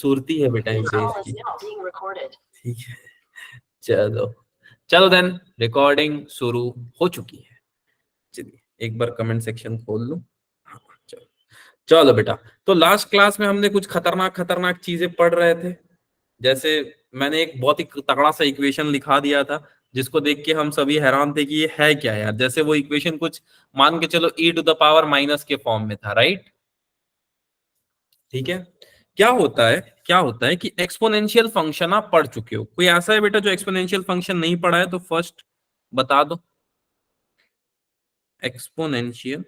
खूबसूरती है बेटा इस देश की, ठीक है। चलो चलो देन, रिकॉर्डिंग शुरू हो चुकी है। चलिए एक बार कमेंट सेक्शन खोल लो। हाँ, चलो चलो बेटा, तो लास्ट क्लास में हमने कुछ खतरनाक खतरनाक चीजें पढ़ रहे थे। जैसे मैंने एक बहुत ही तगड़ा सा इक्वेशन लिखा दिया था, जिसको देख के हम सभी हैरान थे कि ये है क्या यार। जैसे वो इक्वेशन कुछ मान के चलो e⁻⁻ के फॉर्म में था, राइट? ठीक है। क्या होता है कि एक्सपोनेंशियल फंक्शन आप पढ़ चुके हो। कोई ऐसा है बेटा जो एक्सपोनेंशियल फंक्शन नहीं पढ़ा है? तो फर्स्ट बता दो। एक्सपोनेंशियल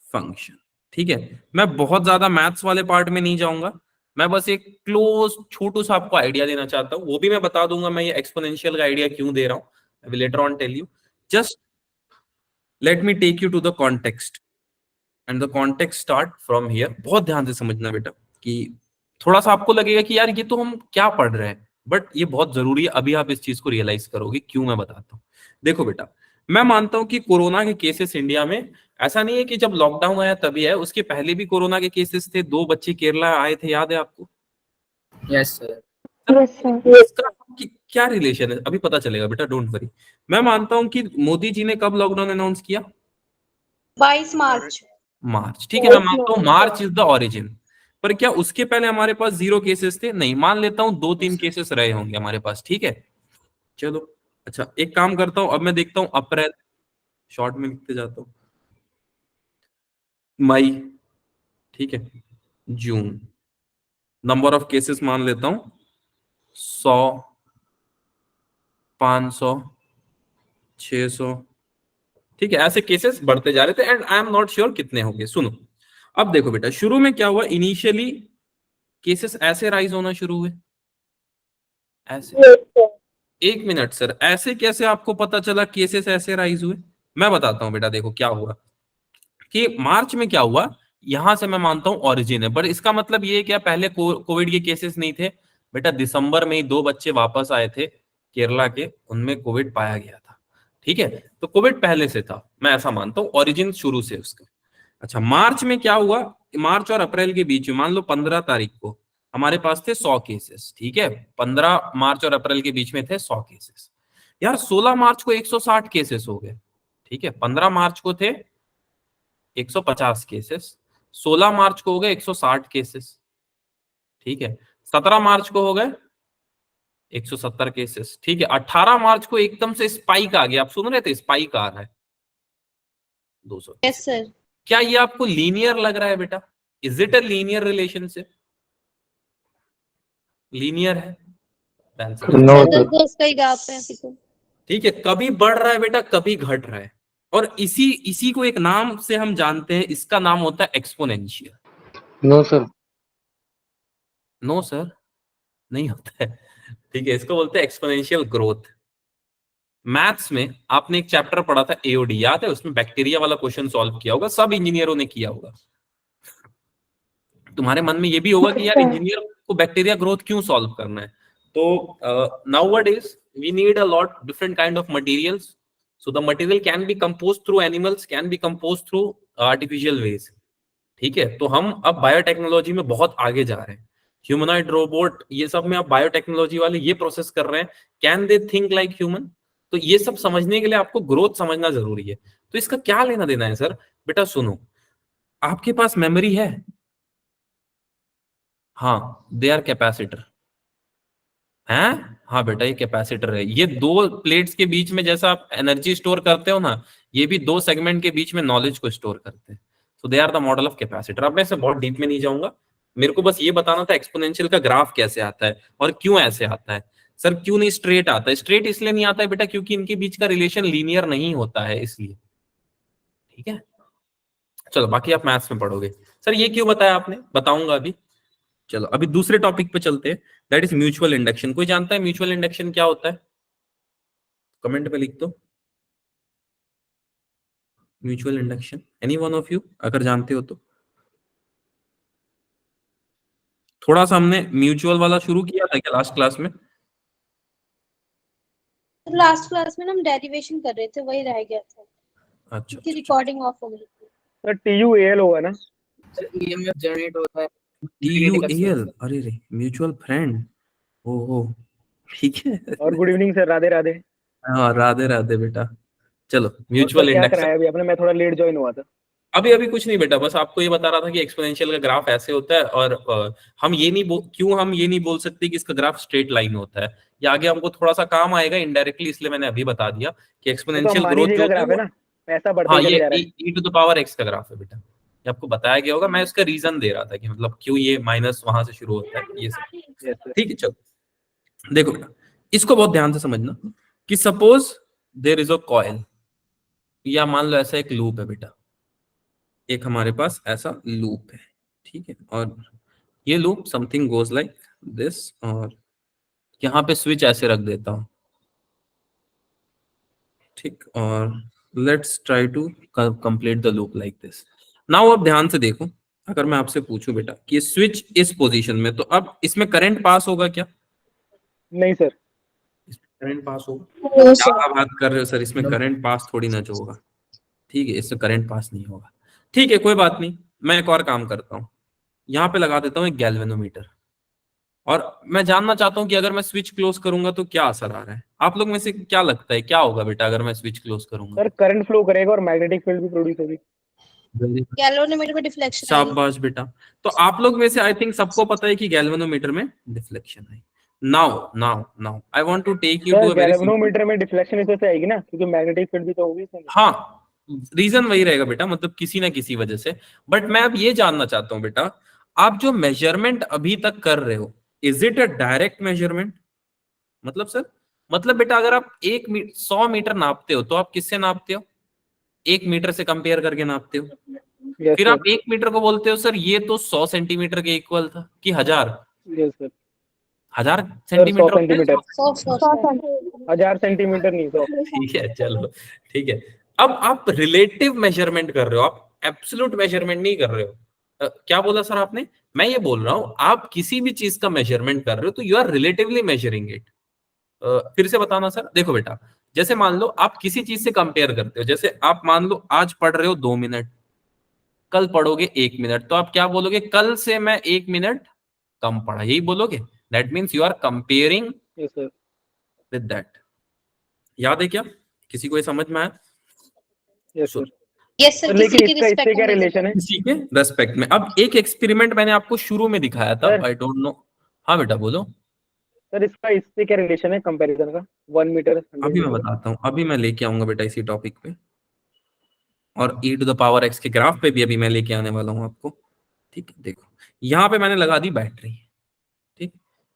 फंक्शन, ठीक है। मैं बहुत ज्यादा मैथ्स वाले पार्ट में नहीं जाऊंगा, मैं बस एक क्लोज छोटू सा आपको आइडिया देना चाहता हूँ। वो भी मैं बता दूंगा मैं ये एक्सपोनेंशियल का आइडिया क्यों दे रहा हूँ, I will later on tell you. Just let me take you to the context, and the context start from here. बहुत ध्यान से समझना बेटा, कि थोड़ा सा आपको लगेगा कि यार ये तो हम क्या पढ़ रहे हैं, बट ये बहुत जरूरी है। अभी आप इस चीज को रियलाइज करोगे क्यों, मैं बताता हूँ। देखो बेटा, मैं मानता हूं कि कोरोना के केसेस इंडिया में, ऐसा नहीं है कि जब लॉकडाउन आया तभी है, उसके पहले भी कोरोना के केसेस थे। 2 बच्चे केरला आए थे, याद है आपको? Yes sir. इसका क्या रिलेशन है अभी पता चलेगा बेटा, डोंट वरी। मैं मानता हूं कि मोदी जी ने कब लॉकडाउन अनाउंस किया? 22 मार्च। मार्च, ठीक है। मैं मानता हूँ मार्च इज द ओरिजिन, पर क्या उसके पहले हमारे पास 0 केसेस थे? नहीं, मान लेता हूँ 2-3 केसेस रहे होंगे हमारे पास, ठीक है। चलो अच्छा, एक काम करता हूँ, अब मैं देखता हूँ अप्रैल, शॉर्ट में लिखते जाता हूँ, मई, ठीक है, जून। नंबर ऑफ केसेस मान लेता हूँ 100, 500, 600, ठीक है। ऐसे केसेस बढ़ते जा रहे थे, and I am not sure कितने होंगे। सुनो, अब देखो बेटा, शुरू में क्या हुआ, इनिशियली केसेस ऐसे राइज होना शुरू हुए, ऐसे। एक मिनट सर, ऐसे कैसे आपको पता चला केसेस ऐसे राइज हुए? मैं बताता हूँ बेटा, देखो क्या हुआ कि मार्च में क्या हुआ, यहां से मैं मानता हूं ओरिजिन है, पर इसका मतलब ये क्या पहले कोविड के केसेस नहीं थे? बेटा दिसंबर में ही 2 बच्चे वापस आए थे केरला के, उनमें कोविड पाया गया था, ठीक है। तो कोविड पहले से था, मैं ऐसा मानता हूं, ओरिजिन शुरू से उसका। अच्छा, मार्च में क्या हुआ, मार्च और अप्रैल के बीच में मान लो 15 तारीख को हमारे पास थे 100 केसेस, ठीक है। 15 मार्च और अप्रैल के बीच में थे 100 केसेस। यार 16 मार्च को 160 केसेस हो गए, ठीक है। 15 मार्च को थे 150 केसेस, 16 मार्च को हो गए 160 केसेस, ठीक है। 17 मार्च को हो गए 170 केसेस, ठीक है। 18 मार्च को एकदम से स्पाइक आ गया, आप सुन रहे थे, स्पाइक आ रहा है 200। Yes sir. क्या ये आपको लीनियर लग रहा है बेटा? Is it a linear relationship? Linear है? No sir sir. 10 का ही गैप है अभी तो। ठीक है, कभी बढ़ रहा है बेटा, कभी घट रहा है, और इसी इसी को एक नाम से हम जानते हैं, इसका नाम होता है exponential. No sir. No sir, नहीं होता है, ठीक है। इसको बोलते हैं एक्सपोनेंशियल ग्रोथ। मैथ्स में आपने एक चैप्टर पढ़ा था एओडी, याद है? उसमें बैक्टीरिया वाला क्वेश्चन सॉल्व किया होगा, सब इंजीनियरों ने किया होगा। तुम्हारे मन में ये भी होगा कि यार इंजीनियर को बैक्टीरिया ग्रोथ क्यों सॉल्व करना है? तो nowadays we need a lot different kind of materials, so the material can be compose through animals, can be compose through artificial ways, ठीक है। तो हम अब बायोटेक्नोलॉजी में बहुत आगे जा रहे हैं, ह्यूमनॉइड रोबोट ये सब में अब बायोटेक्नोलॉजी वाले ये प्रोसेस कर रहे हैं, can they think like human? तो ये सब समझने के लिए आपको ग्रोथ समझना जरूरी है। तो इसका क्या लेना देना है सर? बेटा सुनो, आपके पास मेमोरी है? हाँ, दे आर कैपेसिटर हैं। हाँ बेटा, ये कैपेसिटर है। ये 2 प्लेट्स के बीच में जैसा आप एनर्जी स्टोर करते हो ना, ये भी 2 सेगमेंट के बीच में नॉलेज को स्टोर करते हैं। So they are the model of capacitor. अब मैं इससे बहुत डीप में नहीं जाऊंगा, मेरे को बस ये बताना था एक्सपोनेंशियल का ग्राफ कैसे आता है और क्यों ऐसे आता है। सर क्यों नहीं स्ट्रेट आता है? स्ट्रेट इसलिए नहीं आता है बेटा क्योंकि इनके बीच का रिलेशन लीनियर नहीं होता है, इसलिए, ठीक है। चलो बाकी आप मैथ्स में पढ़ोगे। सर ये क्यों बताया आपने? बताऊंगा अभी। चलो अभी दूसरे टॉपिक पे चलते हैं, दैट इज म्यूचुअल इंडक्शन। कोई जानता है म्यूचुअल इंडक्शन क्या होता है? कमेंट पे लिख दो, mutual induction, any one of you अगर जानते हो तो। थोड़ा सा हमने म्यूचुअल वाला शुरू किया था क्या लास्ट क्लास में? लास्ट क्लास में ना हम डेरिवेशन कर रहे थे, वही रह गया था अच्छा क्योंकि अच्छा रिकॉर्डिंग ऑफ हो गई थी। सर TUAL होगा ना? सर ईएमएफ जनरेट होता है TUAL, अरे रे, म्यूचुअल फ्रेंड। ओहो, ठीक है। और good evening sir, Radhe Radhe. हाँ, राधे राधे बेटा। चलो, और म्यूचुअल सर क्या इंडेक्स। कराया अभी आपने? मैं थोड़ा लेट ज्वाइन हुआ था। अभी अभी कुछ नहीं बेटा, बस आपको ये बता रहा था कि एक्सपोनेंशियल का ग्राफ ऐसे होता है, और हम ये नहीं क्यों हम ये नहीं बोल सकते कि इसका ग्राफ स्ट्रेट लाइन होता है। ये आगे हमको थोड़ा सा काम आएगा इनडायरेक्टली, इसलिए मैंने अभी बता दिया कि ये तो एक्सपोनेंशियल अंबानी ग्रोथ जी जो का होता है ग्राफ है वो। ना, पैसा बढ़ता हाँ, ही ये चले जा रहा है। ई टू द पावर एक्स का ग्राफ है बेटा। ये आपको बताया गया होगा, मैं इसका रीजन दे रहा था कि मतलब क्यों ये माइनस वहां से शुरू होता है, ये सब। Yes sir. ठीक है, चलो देखो बेटा, इसको बहुत ध्यान से समझना कि suppose there is a coil, या मान लो ऐसा एक लूप है बेटा, एक हमारे पास ऐसा लूप है, ठीक है, और ये loop something goes like this, और यहाँ पे स्विच ऐसे रख देता हूं, ठीक, और let's try to complete the loop like this. Now अब ध्यान से देखो, अगर मैं आपसे पूछूं बेटा कि स्विच इस पोजीशन में, तो अब इसमें करंट पास होगा क्या? नहीं सर। करंट पास होगा? No, क्या sir. आप बात कर रहे हो सर, इसमें No. करंट पास थोड़ी ना जो होगा। ठीक है, इससे करंट पास नहीं होगा। ठीक है, कोई बात नहीं, मैं एक और काम करता हूँ, यहाँ पे लगा देता हूँ एक गैल्वेनोमीटर, और मैं जानना चाहता हूँ कि अगर मैं स्विच क्लोज करूंगा तो क्या असर आ रहा है। आप लोग में से क्या लगता है क्या होगा बेटा अगर मैं स्विच क्लोज करूंगा सर करंट फ्लो करेगा और मैग्नेटिक फील्ड भी प्रोड्यूस होगी। तो? गैल्वेनोमीटर में डिफ्लेक्शन आएगी। शाबाश बेटा। तो आप लोग में से आई थिंक सबको पता है कि गैल्वेनोमीटर में डिफ्लेक्शन है। Now now now I want to take you to sir a very simple. Galvanometer में डिफ्लेक्शन इस वजह से आएगी ना, क्योंकि मैग्नेटिक फील्ड भी तो होगी इसमें। हाँ, रीजन वही रहेगा बेटा, मतलब किसी ना किसी वजह से। बट मैं अब ये जानना चाहता हूँ बेटा, आप जो मेजरमेंट अभी तक कर रहे हो, is it a direct measurement? मतलब सर, मतलब बेटा अगर आप 100 मीटर नापते हो तो आप किससे नापते हो? 1 मीटर से कंपेयर करके नापते हो। यस फिर सर। आप 1 मीटर को बोलते हो सर ये तो 100 सेंटीमीटर के इक्वल था, कि 1000? Yes sir. 1000 सर 100 सेंटीमीटर होता है? सेंटीमीटर। 100 1000 सेंटीमीटर नहीं सर। ठीक है, चलो ठीक है। अब आप रिलेटिव मेजरमेंट कर रहे हो, आप एब्सोल्यूट मेजरमेंट नहीं कर रहे हो। क्या बोला सर आपने? मैं ये बोल रहा हूं, आप किसी भी चीज का मेजरमेंट कर रहे हो तो you are relatively measuring it. फिर से बताना सर। देखो बेटा, जैसे मान लो आप किसी चीज से कंपेयर करते हो, जैसे आप मान लो आज पढ़ रहे हो 2 मिनट, कल पढ़ोगे 1 मिनट, तो आप क्या बोलोगे? कल से मैं 1 मिनट कम पढ़ा, यही बोलोगे। That means you are comparing yes sir. With that. याद है क्या? किसी को ये समझ में आया? यस सुन, सर। यस सर, सर किसी लेकिन की इसका इससे रिस्पेक्ट क्या में रिलेशन है? किसी के रेस्पेक्ट में। अब एक एक्सपेरिमेंट मैंने आपको शुरू में दिखाया था, सर आई डोंट नो। हाँ बेटा बोलो। सर इसका इससे क्या रिलेशन है कंपैरिजन का, 1 मीटर 100 अभी मैं मीटर? बताता हूँ, अभी मैं लेके आऊंगा बेटा इसी टॉपिक पे, और ई टू द पावर एक्स के ग्राफ पे भी अभी मैं लेके आने वाला हूँ आपको। ठीक है, देखो यहाँ पे मैंने लगा दी बैटरी, ठीक,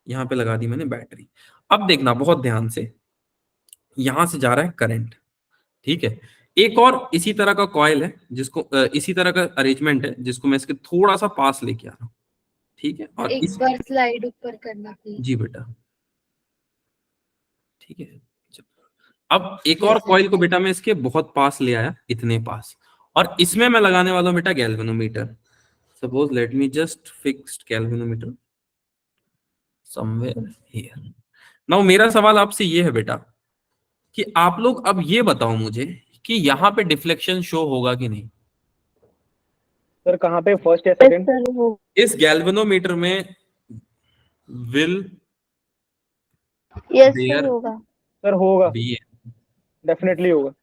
यहाँ पे लगा दी मैंने बैटरी। अब देखना बहुत ध्यान से, यहां से जा रहा है करंट, ठीक है। एक और इसी तरह का कॉइल है जिसको इसी तरह का अरेंजमेंट है जिसको मैं इसके थोड़ा सा पास लेके आ रहा हूँ, ठीक है। और एक बार स्लाइड ऊपर करना प्लीज। जी बेटा, ठीक है। अब एक और कॉइल को बेटा मैं इसके बहुत पास ले आया, इतने पास, और इसमें मैं लगाने वाला हूं बेटा galvanometer. Suppose let me just fixed galvanometer somewhere here. Now मेरा सवाल आपसे ये है बेटा कि आप लोग अब ये बताओ मुझे कि यहाँ पे डिफ्लेक्शन शो होगा कि नहीं? सर कहाँ पे, फर्स्ट या सेकंड? इस गैल्वेनोमीटर में विल यस सर, देयर होगा। सर होगा, बी, डेफिनेटली होगा।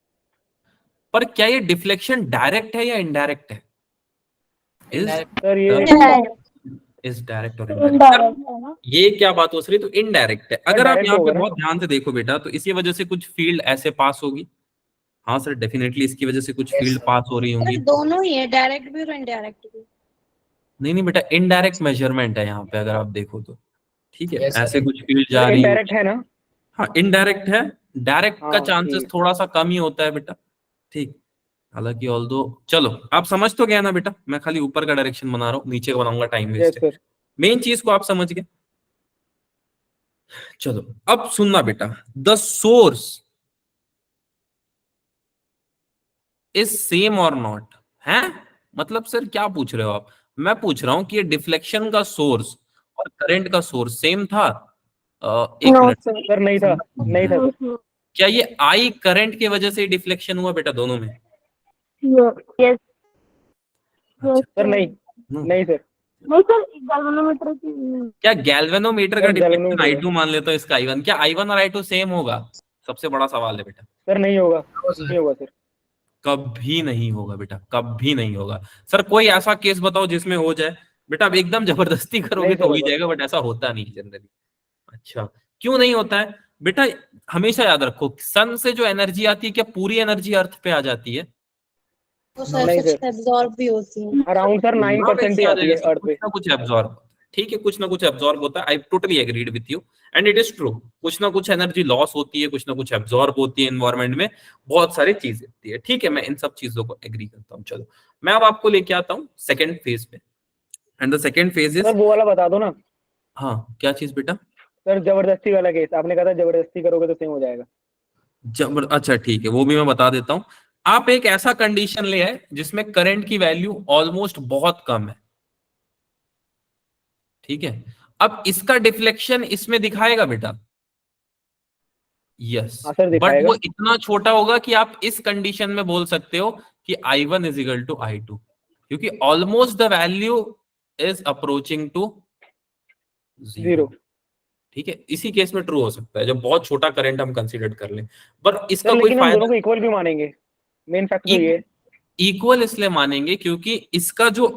पर क्या ये डिफ्लेक्शन डायरेक्ट है या इनडायरेक्ट है? सर ये इज डायरेक्ट और इनडायरेक्ट? ये क्या बात हो रही? तो इनडायरेक्ट है। अगर आप direct यहाँ पे होगा ना। बहुत ध्यान से देखो बेटा, तो इसी वजह से कुछ फील्ड ऐसे पास होगी। हाँ सर, डेफिनेटली इसकी वजह से कुछ फील्ड पास हो रही होंगी। दोनों ही है, डायरेक्ट भी और इनडायरेक्ट भी। नहीं नहीं बेटा, इनडायरेक्ट मेजरमेंट है यहाँ पे अगर आप देखो तो, ठीक है। Yes, sir. ऐसे कुछ फील्ड जा सर रही इनडायरेक्ट होगी। है ना? हाँ इनडायरेक्ट है, डायरेक्ट का हाँ चांसेस ठीक। थोड़ा सा कम ही होता है बेटा, ठीक। हालांकि ऑल दो, चलो आप समझ तो गया ना बेटा, मैं खाली ऊपर का डायरेक्शन बना रहा हूँ, नीचे का बनाऊंगा टाइम यस वेस्ट है। सर। मेन चीज को आप समझ गए। चलो अब सुनना बेटा, द सोर्स इज सेम और नॉट है। मतलब सर क्या पूछ रहे हो आप? मैं पूछ रहा हूं कि ये डिफ्लेक्शन का सोर्स और करंट का सोर्स सेम था? एक मिनट सर नहीं था, नहीं था सर। क्या ये आई करंट की वजह से डिफ्लेक्शन हुआ बेटा दोनों में? यस अच्छा, सर नहीं, नो। नहीं सर। नहीं सर, गैल्वेनोमीटर की क्या गैल्वेनोमीटर का सर डिफ्लेक्शन गैल्वेनोमीटर I2 मान लेते हो इसका I1, क्या I1 और I2 सेम होगा? सबसे बड़ा सवाल है बेटा। सर नहीं होगा, No, sir. नहीं होगा सर। कभी नहीं होगा बेटा, कभी नहीं होगा। सर कोई ऐसा केस बताओ जिसमें हो जाए। बेटा अब एकदम जबरदस्ती करोगे नहीं तो सर हो ही होगा। जाएगा, बट ऐसा होता नहीं जनरली। अच्छा, क्यों नहीं होता है बेटा? हमेशा याद रखो, सन से जो एनर्जी आती है, क्या पूरी एनर्जी अर्थ पे आ जाती है? वो सर नहीं कुछ सर, एब्जॉर्ब भी होती है। अराउंड सर हाँ 9% वैसे ही आ आती जाएगा है सर, अर्थ कुछ पे। ना कुछ एब्जॉर्ब होता है। ठीक है, कुछ ना कुछ एब्जॉर्ब होता है। I totally agreed with you and it is true. कुछ ना कुछ एनर्जी लॉस होती है, कुछ ना कुछ एब्जॉर्ब होती है एनवायरमेंट में, बहुत सारी चीजें होती है। ठीक है, मैं इन सब चीजों को एग्री करता हूँ। चलो मैं अब आपको लेके आता हूँ सेकंड फेज पे, and the second phase sir is, वो वाला बता दो ना। हाँ क्या चीज बेटा? सर जबरदस्ती वाला केस आपने कहा था, जबरदस्ती करोगे तो सेम हो जाएगा। अच्छा ठीक है, वो भी मैं बता देता हूँ। आप एक ऐसा कंडीशन ले आए जिसमें करंट की वैल्यू ऑलमोस्ट बहुत कम है, ठीक है। अब इसका डिफ्लेक्शन इसमें दिखाएगा बेटा, यस, हाँ सर बट वो दिखाएगा। इतना छोटा होगा कि आप इस कंडीशन में बोल सकते हो कि I1 is equal to I2, क्योंकि almost the value is approaching to zero. Zero. ठीक है, इसी केस में ट्रू हो सकता है जब बहुत छोटा करंट हम कंसीडर कर लें, पर सर इसका कोई लेकिन हम दोनों फायदा। को इक्वल भी मानेंगे, मेन फैक्ट तो ये है। इक्वल इसलिए मानेंगे क्योंकि इसका जो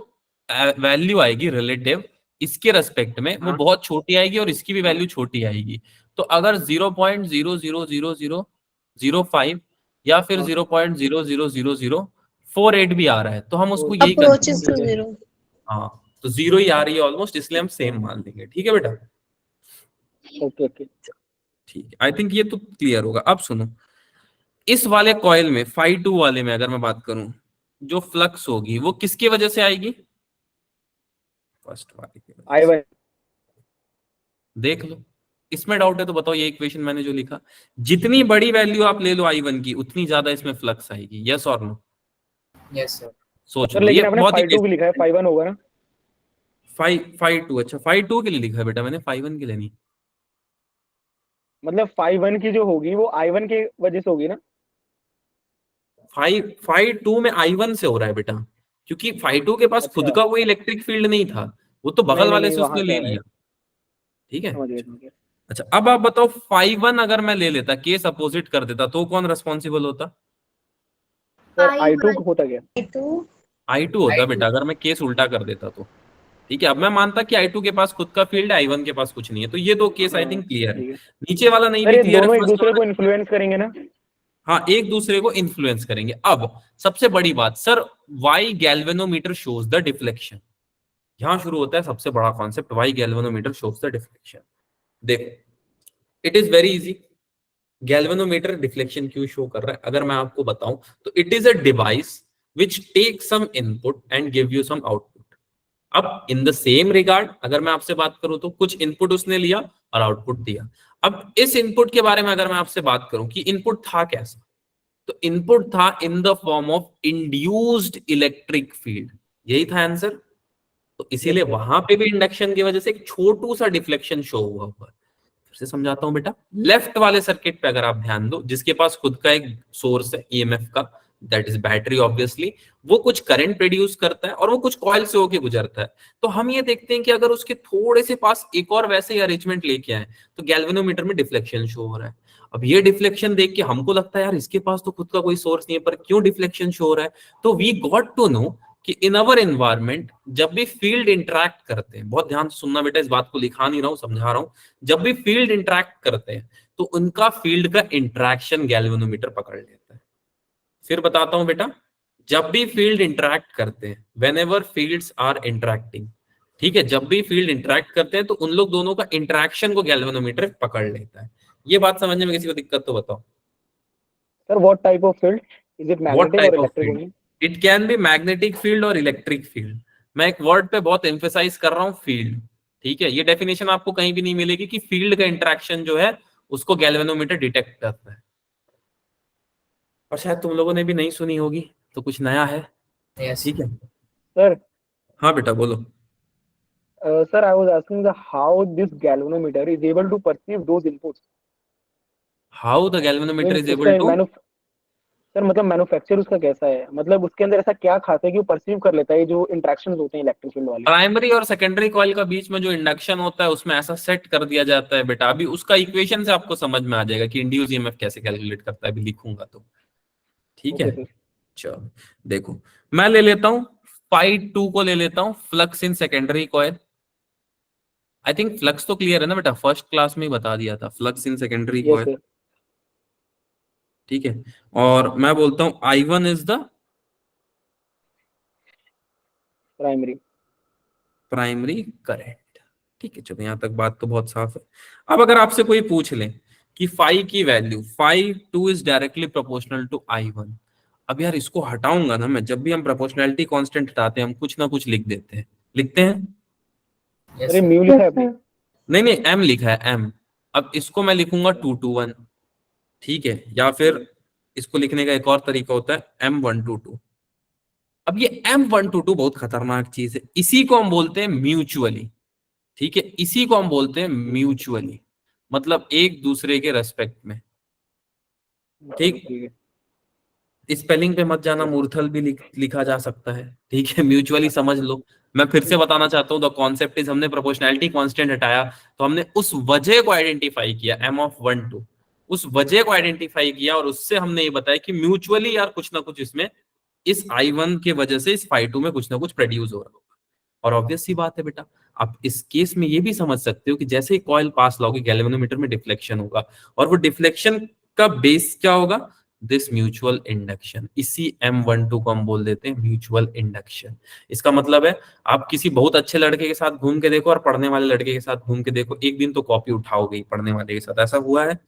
वैल्यू आएगी रिलेटिव, इसके रेस्पेक्ट में वो हाँ बहुत छोटी आएगी और इसकी भी वैल्यू छोटी आएगी। तो अगर 0.000005 या फिर हाँ 0.000048 भी आ रहा है तो हम तो उसको यही अप्रोचेस कंसीडर टू करेंगे। जीरो। हाँ, तो जीरो ही आ रही है ऑलमोस्ट, इसलिए हम सेम मान लेंगे। ठीक है बेटा, ओके ओके। ठीक है, आई थिंक ये तो क्लियर होगा। अब सुनो, इस वाले कॉइल में Φ2 वाले में अगर मैं बात करूं, जो फ्लक्स होगी वो किसकी वजह से आएगी? फर्स्ट वाले की वजह आई से। वन। देख लो, इसमें डाउट है तो बताओ। ये इक्वेशन मैंने जो लिखा, जितनी बड़ी वैल्यू आप ले लो I1 की, उतनी ज्यादा इसमें फ्लक्स आएगी। यस और नो? Yes, sir. सोच सर लो, ये लेकिन आपने बहुत ही फाइव टू भी लिखा है, फाइव वन होगा ना। Φ2। अच्छा, Φ2 के लिए लिखा है बेटा मैंने, Φ1 के लिए नहीं। मतलब फाइव वन की जो होगी वो आई वन के वजह से होगी ना। Φ2 में I1 से हो रहा है बेटा, क्योंकि Φ2 के पास खुद अच्छा। का कोई इलेक्ट्रिक फील्ड नहीं था, वो तो नहीं बगल नहीं वाले नहीं, से वहां उसने से ले आ रहा है। लिया। ठीक है। समझ गया समझ गया। अच्छा, अब आप बताओ, Φ1 अगर मैं ले लेता, केस अपोजिट कर देता, तो कौन रेस्पॉन्सिबल होता? सर आई टू I1 होता क्या। I2। I2 होता I2. बेटा, अगर मैं केस उल्टा कर देता तो। ठीक है, अब मैं मानता कि I2 के पास खुद का फील्ड है, I1 के पास कुछ नहीं है, तो ये दो केस आई हाँ थिंक क्लियर है। ठीक है। नीचे वाला नहीं सर भी ये क्लियर है, दोनों एक फर्स्ट दूसरे वाला को clear इन्फ्लुएंस करेंगे ना। है। हाँ, एक दूसरे को इन्फ्लुएंस करेंगे। अब सबसे बड़ी बात sir, why galvanometer shows the deflection. यहां शुरू होता है सबसे बड़ा concept, why galvanometer shows the deflection. देखो, it is very easy. Galvanometer deflection क्यों शो कर रहा है अगर मैं आपको बताऊं, तो it is a device which take some input and give you some output. अब इन द सेम रिगार्ड अगर मैं आपसे बात करूं, तो कुछ इनपुट उसने लिया और आउटपुट दिया। अब इस इनपुट के बारे में अगर मैं आपसे बात करूं कि इनपुट था कैसा, तो इनपुट था in the form of induced electric field. यही था आंसर। तो यस इसीलिए सर। वहां पे भी इंडक्शन की वजह से एक छोटू सा डिफ्लेक्शन शो हुआ हुआ है। फिर से समझाता हूं बेटा, लेफ्ट वाले सर्किट पे अगर आप ध्यान दो, जिसके पास खुद का एक सोर्स है ईएमएफ का, दैट इज बैटरी ऑब्वियसली, वो कुछ करंट प्रोड्यूस करता है और वो कुछ कॉइल से होके गुजरता है। तो हम ये देखते हैं कि अगर उसके थोड़े से पास एक और वैसे ही अरेंजमेंट लेके आए, तो गैल्वेनोमीटर में डिफ्लेक्शन शो हो रहा है। अब ये डिफ्लेक्शन देख के हमको लगता है यार इसके पास तो खुद का कोई सोर्स नहीं है, पर क्यों डिफ्लेक्शन शो हो रहा है? तो वी गॉट टू नो कि इन अवर एनवायरमेंट जब भी फील्ड इंटरैक्ट करते हैं, बहुत ध्यान से सुनना बेटा, इस बात को लिखा नहीं रहा हूं, समझा रहा हूं। जब भी फील्ड इंटरैक्ट करते हैं तो उनका फील्ड का इंटरैक्शन गैल्वेनोमीटर पकड़ लेता है। फिर बताता हूं बेटा, जब भी फील्ड इंटरैक्ट करते हैं, whenever fields are interacting, ठीक है, जब भी फील्ड इंटरैक्ट करते हैं तो उन लोग दोनों का इंटरैक्शन को गैल्वेनोमीटर पकड़ लेता है। ये बात समझने में किसी को दिक्कत तो बताओ। Sir what type of field, is it what magnetic और type of electric field? Only. It can be magnetic field और इलेक्ट्रिक फील्ड। मैं एक वर्ड पे बहुत एम्फेसाइज कर रहा हूँ, फील्ड। ठीक है, ये डेफिनेशन आपको कहीं भी नहीं मिलेगी कि फील्ड का इंटरेक्शन जो है उसको गैल्वेनोमीटर डिटेक्ट करता है, और शायद तुम लोगों ने भी नहीं सुनी होगी, तो कुछ नया है। Yes. ठीक है, सर हाँ बेटा बोलो। Sir I was asking the how this galvanometer is able to perceive those inputs. How the galvanometer means is उसका एबल टू, सर मतलब मैन्युफैक्चर उसका कैसा है, मतलब उसके अंदर ऐसा क्या खास है कि वो परसीव कर लेता है जो इंटरेक्शंस होते हैं इलेक्ट्रिक फील्ड वाले? प्राइमरी और सेकेंडरी कॉइल का बीच में जो इंडक्शन होता है उसमें ऐसा सेट कर दिया जाता है बेटा। अभी उसका इक्वेशन से आपको समझ में आ जाएगा कि इंड्यूस ईएमएफ कैसे कैलकुलेट करता है, अभी लिखूंगा तो। ठीक ओके है, सर। चलो देखो, मैं ले लेता हूं फाइव टू को ले लेता हूं, flux in secondary coil. I think flux तो क्लियर है ना बेटा, फर्स्ट क्लास में ही बता दिया था, flux in secondary yes coil. Sir. ठीक है, और मैं बोलता हूं I1 is the primary. Primary current. ठीक है, चलो यहां तक बात तो बहुत साफ है। अब अगर आपसे कोई पूछ ले कि फाई की value, phi two is directly proportional to I1। अब यार इसको हटाऊंगा ना मैं, जब भी हम प्रोपोर्शनैलिटी कांस्टेंट हटाते हैं हम कुछ ना कुछ लिख देते हैं, लिखते हैं। Yes, सर ये sir. म्यू लिखा है आपने? नहीं नहीं, एम लिखा है एम। अब इसको मैं लिखूंगा 2 to 1। ठीक है, या फिर इसको लिखने का एक और तरीका होता है M1 to 2। अब ये M1 to 2 बहुत खतरनाक चीज है, इसी को हम बोलते हैं म्यूचुअली। ठीक है, इसी को हम बोलते हैं म्यूचुअली, मतलब एक दूसरे के रेस्पेक्ट में। ठीक, ठीक है। स्पेलिंग पे मत जाना, मूर्थल भी लिखा जा सकता है। ठीक है, म्यूचुअली समझ लो। मैं फिर से बताना चाहता हूं, द कॉन्सेप्ट इज, हमने प्रोपोर्शनैलिटी कांस्टेंट हटाया तो हमने उस वजह को आइडेंटिफाई किया M(1 to), उस वजह को आइडेंटिफाई किया और उससे हमने ये बताया कि म्यूचुअली यार कुछ ना कुछ इसमें, इस I1 के वजह से इस φ2 में कुछ ना कुछ प्रोड्यूस हो रहा होगा। और ऑब्वियस सी बात है बेटा, आप इस केस में ये भी समझ सकते हो कि जैसे ही कॉइल पास लाओगे गैल्वेनोमीटर में डिफ्लेक्शन होगा, और वो डिफ्लेक्शन का बेस क्या होगा, दिस म्यूचुअल इंडक्शन। इसी M(1 to) को हम बोल देते हैं म्यूचुअल इंडक्शन। इसका मतलब है, आप किसी बहुत अच्छे लड़के के साथ घूम के देखो और पढ़ने वाले लड़के के साथ घूम के देखो, एक दिन तो कॉपी उठाओगे ही पढ़ने वाले के साथ। ऐसा हुआ है?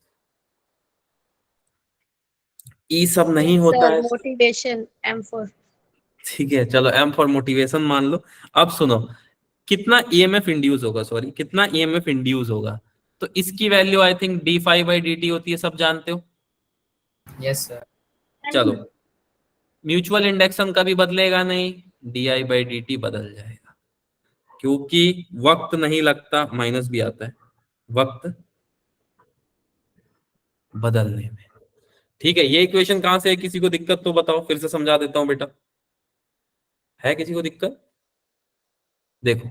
ये सब नहीं Yes, होता sir. है। Motivation M4. ठीक है, चलो M फॉर मोटिवेशन मान लो। अब सुनो, कितना ईएमएफ इंड्यूस होगा, सॉरी कितना ईएमएफ इंड्यूस होगा, तो इसकी वैल्यू आई थिंक d∅dt होती है, सब जानते हो। Yes, sir. चलो, म्यूचुअल इंडक्शन कभी बदलेगा नहीं, di/dt बदल जाएगा, क्योंकि वक्त नहीं लगता, माइनस भी आता है वक्त बदलने में। ठीक है, ये इक्वेशन कहां से है, किसी को दिक्कत तो बताओ, फिर से समझा देता हूं बेटा। है किसी को दिक्कत? देखो,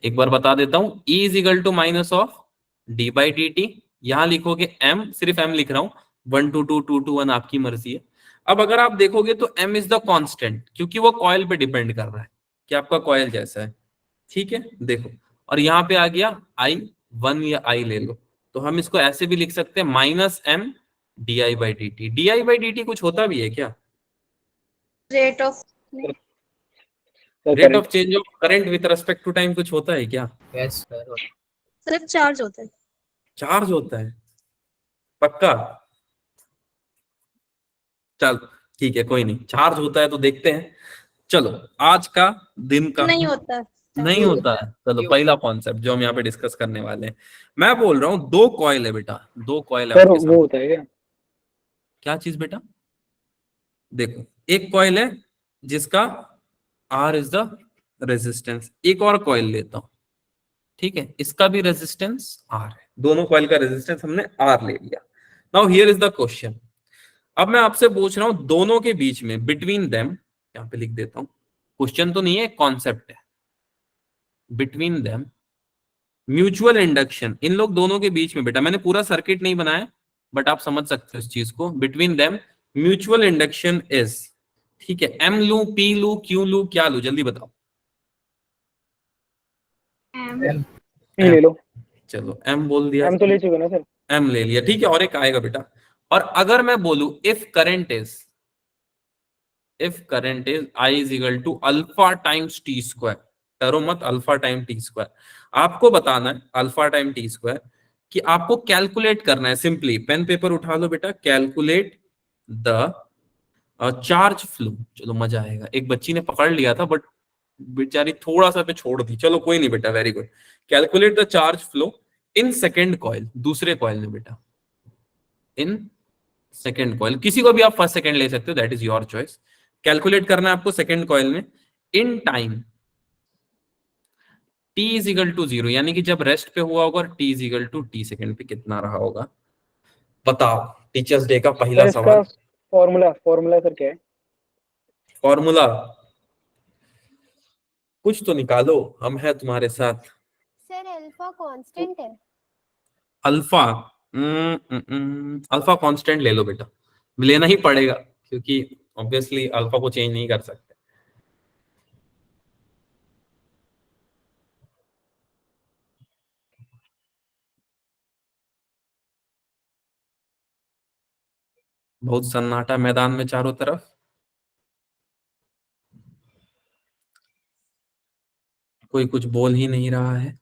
एक बार बता देता हूं, E is equal to minus of d/dt। यहां लिखोगे m, सिर्फ m लिख रहा हूं, 1 to 2, 2 to 1 आपकी मर्जी है। अब अगर आप देखोगे तो m इज द कांस्टेंट, क्योंकि वो कॉइल पे डिपेंड कर रहा है कि आपका कॉइल कैसा है। ठीक है, देखो, और यहाँ पे आ गया I1 या I ले लो, तो हम इसको ऐसे भी लिख सकते हैं -m di/dt। di/dt कुछ होता भी है क्या? Rate of sir rate current. Of change of current with respect to time कुछ होता है क्या? Yes, sir. सिर्फ चार्ज होता है। चार्ज होता है, पक्का? चल ठीक है, कोई नहीं, चार्ज होता है तो देखते हैं। चलो, आज का दिन का नहीं होता। नहीं क्यों? होता है। चलो, क्यों? पहला कॉन्सेप्ट जो हम यहाँ पे डिस्कस करने वाले हैं, मैं बोल रहा हूँ दो कॉइल है बेटा, दो कॉइल है सर आपके वो सामने। होता है क्या? क्या चीज बेटा? देखो, एक कॉइल है जिसका R इज द रेजिस्टेंस, एक और कॉइल लेता हूं। ठीक है, इसका भी रेजिस्टेंस R है, दोनों कॉइल का रेजिस्टेंस हमने R ले लिया। Now here is the question. अब मैं आपसे पूछ रहा हूं दोनों के बीच में, बिटवीन देम, यहां पे लिख देता हूं, क्वेश्चन तो नहीं है, कॉन्सेप्ट है। बिटवीन देम म्यूचुअल इंडक्शन, इन लोग दोनों के बीच में बेटा, मैंने पूरा सर्किट नहीं बनाया बट आप समझ सकते हो इस चीज को। Between them mutual induction is, ठीक है, M लू, P लू, Q लू, क्या लू, जल्दी बताओ। M. पी ले लो। चलो M बोल दिया, एम तो ले चुके ना सर। M ले लिया। ठीक है, और एक आएगा बेटा। और अगर मैं बोलूं if current is, I is equal to alpha times t square, डरो मत, अल्फा टाइम टी स्क्वायर। आपको बताना है अल्फा टाइम टी स्क्वायर, कि आपको कैलकुलेट करना है सिंपली। पेन पेपर उठा लो बेटा, कैलकुलेट द चार्ज फ्लो। चलो मजा आएगा, एक बच्ची ने पकड़ लिया था बट बेचारी थोड़ा सा पे छोड़ दी, चलो कोई नहीं बेटा, very good. Calculate the charge flow in second coil, दूसरे कॉइल में बेटा, इन सेकेंड कॉइल, किसी को भी आप फर्स्ट सेकेंड ले सकते हो, that is your choice. Calculate करना है आपको सेकेंड कॉइल में in time t is equal to 0, यानी कि जब रेस्ट पे हुआ होगा, और t is equal to t second पे कितना रहा होगा, बताओ। टीचर्स डे का पहला सर इसका सवाल। फॉर्मूला फॉर्मूला सर क्या है? फॉर्मूला कुछ तो निकालो, हम है तुम्हारे साथ। सर अल्फा कांस्टेंट है। अल्फा अल्फा कांस्टेंट ले लो बेटा, लेना ही पड़ेगा क्योंकि ऑब्वियसली अल्फा को चेंज नहीं कर सकते। बहुत सन्नाटा मैदान में चारों तरफ, कोई कुछ बोल ही नहीं रहा है।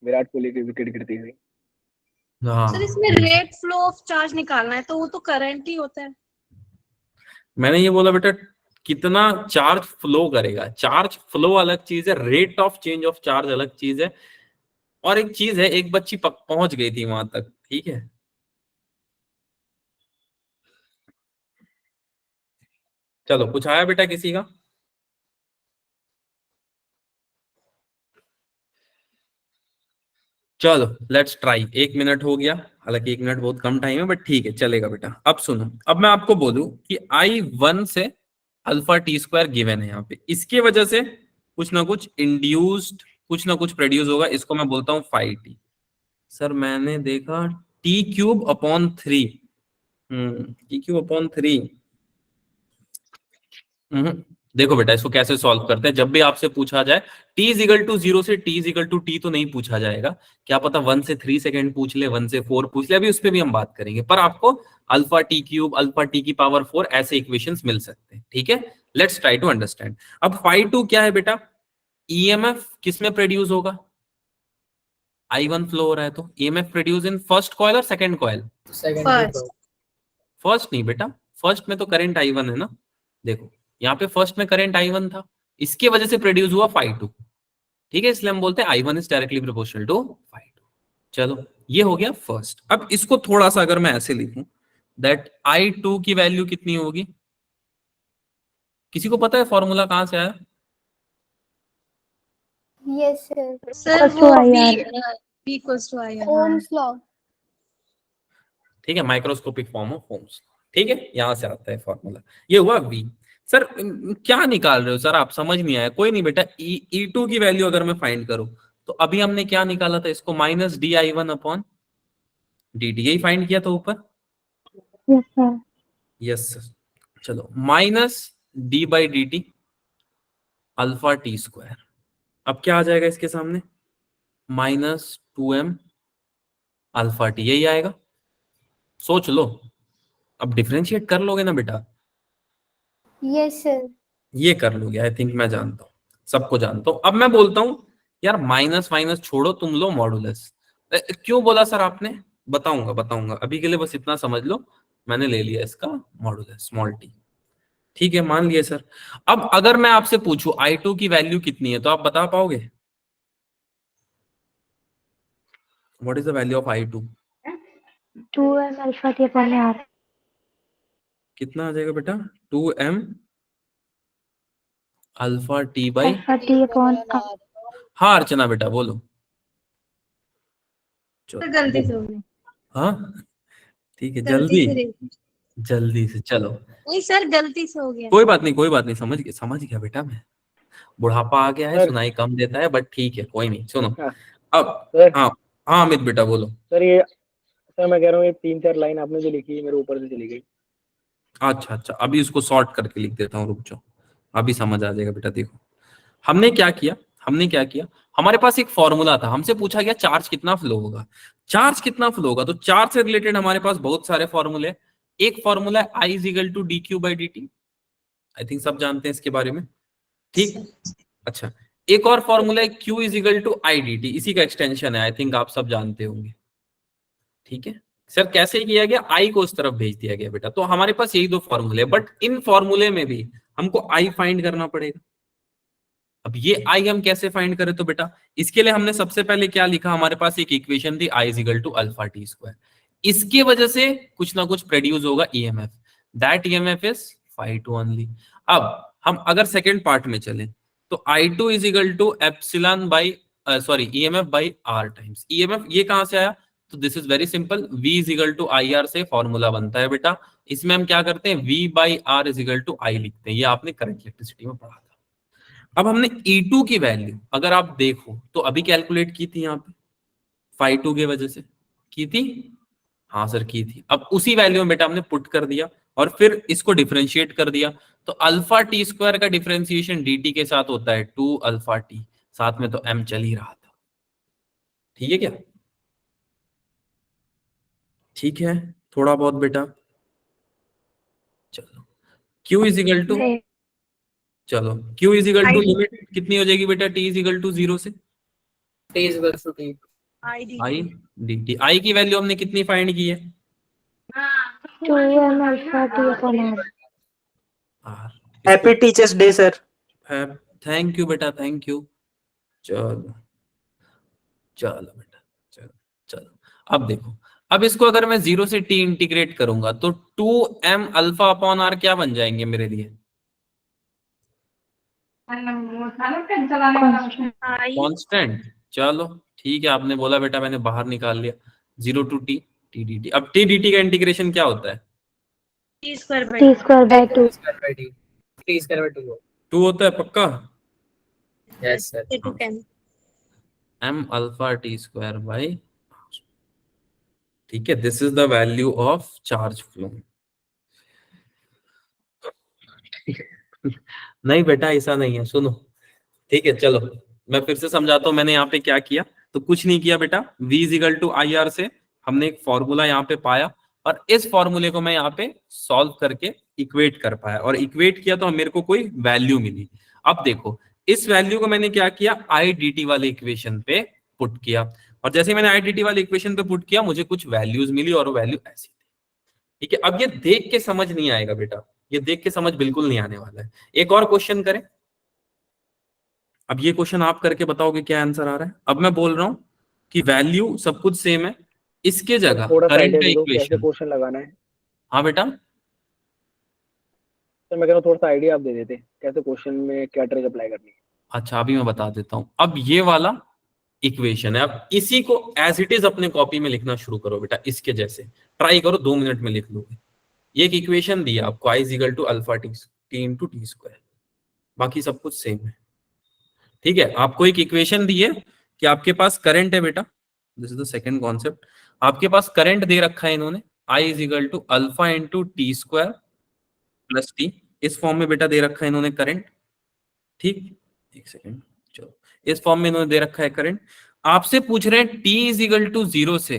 विराट कोहली की विकेट गिरती हुई। हाँ सर इसमें रेट फ्लो ऑफ चार्ज निकालना है तो वो तो करंट ही होता है। मैंने ये बोला बेटा, कितना चार्ज फ्लो करेगा। चार्ज फ्लो अलग चीज है, rate of change of charge अलग चीज है। और एक चीज है, एक बच्ची पहुंच गई थी वहां तक, ठीक है। चलो कुछ आया बेटा किसी का? चलो लेट्स ट्राई। 1 मिनट हो गया, हालांकि 1 मिनट बहुत कम टाइम है, बट ठीक है चलेगा बेटा। अब सुनो, अब मैं आपको बोलूं कि I1 से अल्फा टी स्क्वायर गिवन है यहाँ पे, इसकी वजह से कुछ ना कुछ इंड्यूस्ड, कुछ ना कुछ प्रोड्यूस होगा, इसको मैं बोलता हूँ 5t। सर मैंने देखा t³ अपॉन 3, t³ अपॉन 3। देखो बेटा, इसको कैसे सॉल्व करते हैं। जब भी आपसे पूछा जाए t=0 से t=t तो नहीं पूछा जाएगा, क्या पता 1 से 3 सेकेंड पूछ ले, 1 से 4 पूछ ले, अभी उस पर भी हम बात करेंगे। पर आपको अल्फा t³ अल्फा t⁴ ऐसे इक्वेशंस मिल सकते हैं, ठीक है। Let's try to understand. अब φ2 क्या है बेटा? ईएमएफ किसमें प्रोड्यूस होगा? I1 फ्लो हो रहा है तो EMF produce in first coil और सेकंड कॉइल? सेकंड फर्स्ट नहीं बेटा, फर्स्ट में तो करंट I1 है ना। देखो यहाँ पे फर्स्ट में करंट I1 था, इसकी वजह से प्रोड्यूस हुआ φ2, ठीक है। इसलिए हम बोलते हैं I1 is directly proportional to φ2। चलो ये हो गया फर्स्ट। अब इसको थोड़ा सा अगर मैं ऐसे लिखूं दैट I2 की वैल्यू कितनी होगी? किसी को पता है फॉर्मूला कहां से आया? यस सर, सर वो B equals to I Ohm's law. ठीक है, माइक्रोस्कोपिक फॉर्म ऑफ ओम्स, ठीक है, यहां से आता है फॉर्मूला। ये हुआ V। सर क्या निकाल रहे हो सर आप? समझ नहीं आया। कोई नहीं बेटा, E2 की वैल्यू अगर मैं फाइंड करूं तो अभी हमने क्या निकाला था, इसको माइनस di1/dt, यही फाइंड किया था ऊपर। Yes sir. चलो minus d/dt alpha t square, अब क्या आ जाएगा इसके सामने? -2m अल्फा टी, यही आएगा। सोच लो, अब डिफरेंशिएट कर लोगे ना बेटा? Yes sir. ये कर लोगे, आई थिंक, मैं जानता हूँ, सबको जानता हूँ। अब मैं बोलता हूँ यार माइनस माइनस छोड़ो, तुम लो मॉडुलस। क्यों बोला सर आपने? बताऊंगा बताऊंगा, अभी के लिए बस इतना समझ लो, मैंने ले लिया इसका मॉडुलस स्मॉल t, ठीक है, मान लिया सर। अब अगर मैं आपसे पूछूं I2 की वैल्यू कितनी है तो आप बता पाओगे? What is the value of I2? 2m alpha t upon r। कितना आ जाएगा बेटा? 2m alpha t by, alpha t upon r। हाँ अर्चना बेटा बोलो। चलो गलती से हो गई, हाँ ठीक है, गलती जल्दी से जल्दी से चलो। नहीं सर, गलती से हो गया। कोई बात नहीं कोई बात नहीं, समझ गया बेटा मैं। बुढ़ापा आ गया है, सर। सुनाई कम देता है, बट ठीक है कोई नहीं। सुनो हाँ, अब, सर हाँ हाँ अमित बेटा बोलो। सर ये सर मैं कह रहा हूँ ये 3-4 लाइन आपने जो लिखी है मेरे ऊपर से चली गई। अच्छा अच्छा, अभी इसको शॉर्ट करके लिख देता हूँ, रुक जाओ, अभी समझ आ जाएगा बेटा। देखो हमने क्या किया, हमारे पास एक फॉर्मूला था, हमसे पूछा गया चार्ज कितना फ्लो होगा। चार्ज कितना फ्लो होगा, तो चार्ज से रिलेटेड हमारे पास बहुत सारे फॉर्मूले। एक फॉर्मूला है I = dq/dt, आई थिंक सब जानते हैं इसके बारे में, ठीक। अच्छा, एक और फॉर्मूला है Q = IDT, इसी का एक्सटेंशन है, आई थिंक आप सब जानते होंगे, ठीक है। सर कैसे किया गया? I को उस तरफ भेज दिया गया बेटा। तो हमारे पास यही दो फॉर्मूले, बट इन फॉर्मूले में भी हमको I फाइंड करना पड़ेगा। अब ये I हम कैसे फाइंड करें? तो बेटा इसके लिए हमने सबसे पहले क्या लिखा, हमारे पास एक इक्वेशन थी I = अल्फा टी स्क्वायर, इसकी वजह से कुछ ना कुछ प्रोड्यूस होगा EMF, that EMF is φ2 only. अब हम अगर सेकेंड पार्ट में चलें तो I2 = epsilon by EMF by R times EMF, ये कहां से आया? तो this is very simple, v is equal to I R से फॉर्मूला बनता है बेटा। इसमें हम क्या करते हैं, v by R is equal to I लिखते हैं, ये आपने करंट इलेक्ट्रिसिटी में पढ़ा था। अब हमने E2 की वैल्यू अगर आप देखो तो अभी कैलकुलेट की थी यहाँ पे फाई 2 की वजह से, की थी, हाँ सर की थी। अब उसी वैल्यू में बेटा हमने पुट कर दिया और फिर इसको डिफरेंशिएट कर दिया, तो अल्फा टी स्क्वायर का डिफरेंशिएशन dt के साथ होता है 2 अल्फा टी, साथ में तो m चल ही रहा था। ठीक है क्या, ठीक है थोड़ा बहुत बेटा। चलो q इज इक्वल टू, नहीं, चलो q is equal to limit कितनी हो जाएगी बेटा, t इज इक्वल टू 0 से T is equal to T. i dt। i की वैल्यू हमने कितनी फाइंड की है, 2m alpha t upon r। r। Happy teachers day sir. Thank you बेटा, थैंक यू। चलो चलो बेटा, चलो चलो। अब देखो, अब इसको अगर मैं 0 से t इंटीग्रेट करूंगा तो 2m अल्फा अपॉन r क्या बन जाएंगे मेरे लिए, कांस्टेंट। चलो ठीक है, आपने बोला बेटा, मैंने बाहर निकाल लिया 0 टू t t dt। अब t dt का इंटीग्रेशन क्या होता है, t square by 2। T square by T. T square by 2. 2 होता है पक्का, Yes sir. It can. m alpha t square by, ठीक है, this is the value of charge flow. नहीं बेटा ऐसा नहीं है, सुनो, ठीक है चलो मैं फिर से समझाता हूँ। मैंने यहाँ पे क्या किया, तो कुछ नहीं किया बेटा, v is equal to I R से हमने एक फॉर्मूला यहाँ पे पाया और इस फॉर्मूले को मैं यहाँ पे सॉल्व करके इक्वेट कर पाया, और इक्वेट किया तो मेरे को कोई वैल्यू मिली। अब देखो इस वैल्यू को मैंने क्या किया, आई डी टी वाले इक्वेशन पे पुट किया, और जैसे मैंने आई डी टी वाले इक्वेशन पे पुट किया मुझे कुछ वैल्यूज मिली और वो वैल्यू ऐसी थी। ठीक है, अब ये देख के समझ नहीं आएगा बेटा, ये देख के समझ बिल्कुल नहीं आने वाला है। एक और क्वेश्चन करें, अब ये क्वेश्चन आप करके बताओगे क्या आंसर आ रहा है। अब मैं बोल रहा हूं कि वैल्यू सब कुछ सेम है, इसके जगह थोड़ा सा करंट आइडिया का दे दो कैसे इक्वेशन। क्वेश्चन लगाना है। हाँ बेटा, तो मैं कह रहा हूँ थोड़ा सा आइडिया आप दे देते कैसे क्वेश्चन में क्या ट्रिक अप्लाई करनी है। अच्छा अभी मैं बता देता हूं। अब ये वाला इक्वेशन है, अब इसी को एज इट इज अपने कॉपी में लिखना शुरू करो बेटा, इसके जैसे ट्राई करो, 2 मिनट में लिख लोगे। ये एक इक्वेशन दिया आपको, I is equal to alpha t into t square, बाकी सब कुछ सेम है। ठीक है, आपको एक इक्वेशन दी है कि आपके पास करंट है बेटा, this is the second concept, आपके पास करंट दे रखा है इन्होंने, I is equal to alpha into t square plus t, इस फॉर्म में बेटा दे रखा है इन्होंने करंट। ठीक, एक सेकेंड, चलो इस फॉर्म में इन्होंने दे रखा है करंट। आपसे पूछ रहे हैं टी इज इक्वल टू 0 से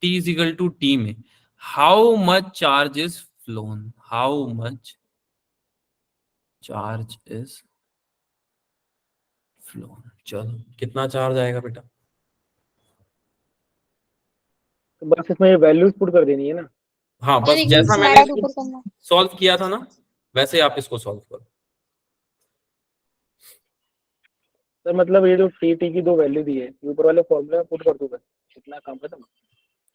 t is equal to t में how much charge is flown, how much charge is flown. चलो कितना चार्ज आएगा बेटा, तो बस इसमें ये वैल्यूज पुट कर देनी है ना। हाँ बस एक जैसा slide मैंने ऊपर करना। सॉल्व किया था ना वैसे आप इसको सॉल्व करो। सर मतलब ये जो टी टी की 2 वैल्यू दी है ये ऊपर वाले फॉर्मूले में पुट कर दूंगा, कितना काम खत्म।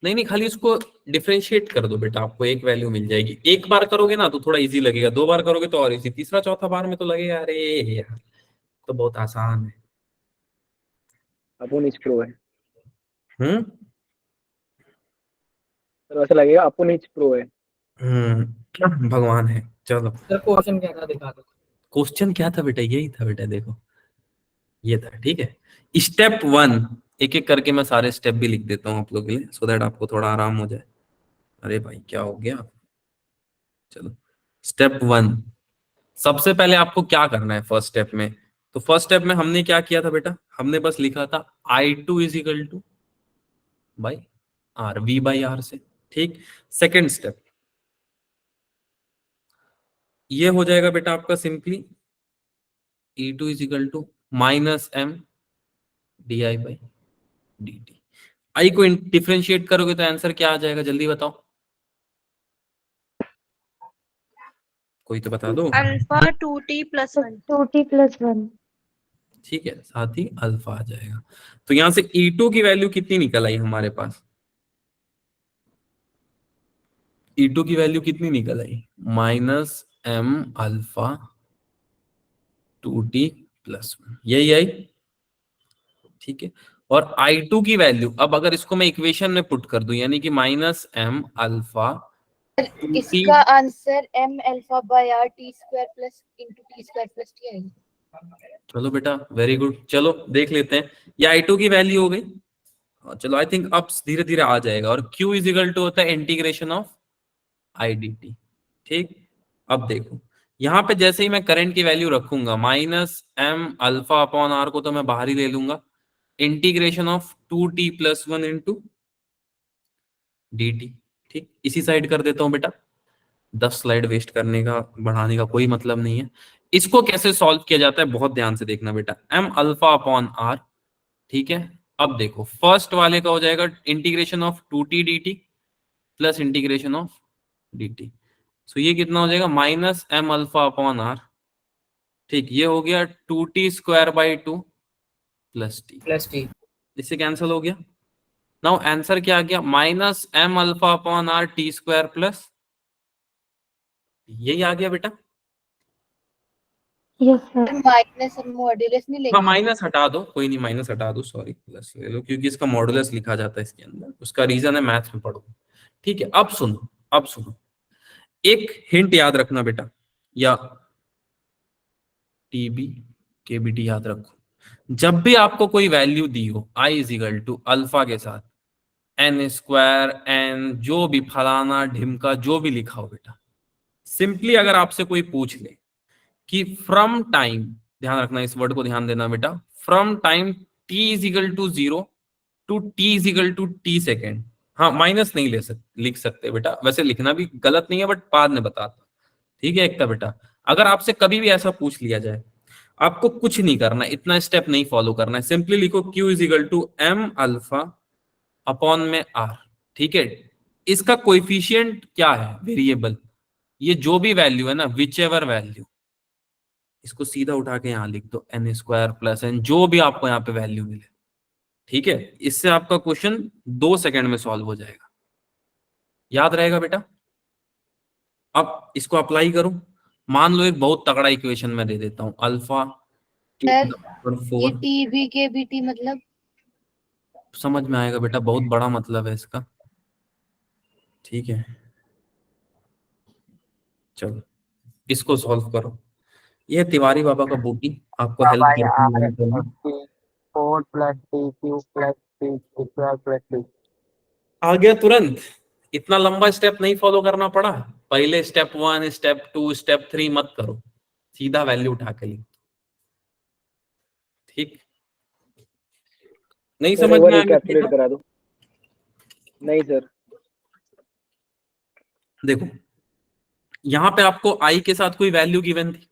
नहीं नहीं, खाली इसको डिफरेंशिएट कर दो बेटा, आपको एक वैल्यू मिल जाएगी। एक बार करोगे ना तो थोड़ा इजी लगेगा, 2 बार करोगे तो और इजी, तीसरा चौथा बार में तो लगेगा अरे यार तो बहुत आसान है। अपोन ईच प्रो है हम्म सर, वैसे लगेगा अपोन ईच प्रो है। भगवान है। चलो सर क्वेश्चन क्या था दिखा दो। क्वेश्चन क्या था बेटा, यही था बेटा, देखो ये था। ठीक है, स्टेप 1 एक एक करके मैं सारे स्टेप भी लिख देता हूँ आप लोगों के लिए, सो दैट आपको थोड़ा आराम हो जाए। अरे भाई क्या हो गया, चलो स्टेप 1, सबसे पहले आपको क्या करना है फर्स्ट स्टेप में। तो फर्स्ट स्टेप में हमने क्या किया था बेटा, हमने बस लिखा था I2 is equal to by R, V by are से। ठीक, सेकेंड स्टेप ये हो जाएगा बेटा आपका simply E2 is equal to minus M D I by D T. I को डिफ्रेंशिएट करोगे तो आंसर क्या आ जाएगा, जल्दी बताओ, कोई तो बता दो। Alpha 2t + 1। 2t + 1। ठीक है, साथ ही अल्फा आ जाएगा। तो यहां से E2 की वैल्यू कितनी निकल आई हमारे पास, E2 की वैल्यू कितनी निकल आई, माइनस एम अल्फा 2t + 1, यही आई। ठीक है, और I2 की वैल्यू, अब अगर इसको मैं इक्वेशन में पुट कर दूं, यानी कि माइनस एम अल्फा इसका answer m alpha by r t square plus into t square plus t आएगा। चलो बेटा वेरी गुड, चलो देख लेते हैं। ये I2 की वैल्यू हो गई। चलो आई थिंक अब धीरे धीरे आ जाएगा। और Q इज इक्वल टू होता है इंटीग्रेशन ऑफ I dt। ठीक, अब देखो यहाँ पे जैसे ही मैं करंट की वैल्यू रखूंगा, minus m alpha upon r को तो मैं बाहर ही ले लूंगा, integration of 2t plus 1 into dt। ठीक, इसी साइड कर देता हूं बेटा, 10 स्लाइड वेस्ट करने का बढ़ाने का कोई मतलब नहीं है। इसको कैसे सॉल्व किया जाता है बहुत ध्यान से देखना बेटा, एम अल्फा अपॉन आर। ठीक है, अब देखो फर्स्ट वाले का हो जाएगा integration of 2t dt plus integration of dt। So ये कितना हो जाएगा, minus m alpha upon r. ठीक, ये हो गया 2t square by 2 plus t, plus t. इससे कैंसिल हो गया। नाउ आंसर क्या आ गया, minus m alpha upon r t square plus, यही आ गया बेटा। Yes, sir. माइनस मॉड्यूलस नहीं हाँ लेंगे। माइनस हटा दो, कोई नहीं माइनस हटा दो, सॉरी प्लस ले लो, क्योंकि इसका मॉडुलस लिखा जाता है इसके अंदर, उसका रीजन है मैथ्स में पढ़ो। ठीक है, अब सुनो, अब सुनो, एक हिंट याद रखना बेटा, या टीबी केबीटी याद रखो। जब भी आपको कोई वैल्यू दी हो i is equal to alpha के साथ एन स्क्वायर एन जो भी फलाना ढिमका जो भी लिखा हो बेटा, सिंपली अगर आपसे कोई पूछ ले कि फ्रॉम टाइम, ध्यान रखना इस वर्ड को ध्यान देना बेटा, from time t is equal to 0 to t is equal to t second, हाँ माइनस नहीं लिख सकते बेटा, वैसे लिखना भी गलत नहीं है बट बाद में बताता। ठीक है एकता बेटा, अगर आपसे कभी भी ऐसा पूछ लिया जाए, आपको कुछ नहीं करना, इतना स्टेप नहीं फॉलो करना है, सिंपली लिखो q is equal to m alpha upon में r। ठीक है, इसका कोएफिशिएंट क्या है, वेरिएबल, ये जो भी वैल्यू है ना, विच एवर वैल्यू, इसको सीधा उठा के यहां लिख दो एन स्क्वायर प्लस एन, जो भी आपको यहाँ पे वैल्यू मिले। ठीक है, इससे आपका क्वेश्चन 2 सेकंड में सॉल्व हो जाएगा, याद रहेगा बेटा। अब इसको अप्लाई करो, मान लो एक बहुत तगड़ा इक्वेशन में दे देता हूं, अल्फा सर, ये 4, टी बी के बी टी मतलब समझ में आएगा बेटा, बहुत बड़ा मतलब है इसका। ठीक है, चलो इसको सॉल्व करो। ये तिवारी बाबा का बूटी आपको हेल्प करती 4 plus t cube plus t square plus t. आ गया तुरंत, इतना लंबा स्टेप नहीं फॉलो करना पड़ा, पहले स्टेप 1 स्टेप 2 स्टेप 3 मत करो, सीधा वैल्यू उठा के लिख। ठीक, नहीं समझ में आया कैलकुलेट करा दो। नहीं सर, देखो यहाँ पे आपको i के साथ कोई वैल्यू गिवन थी,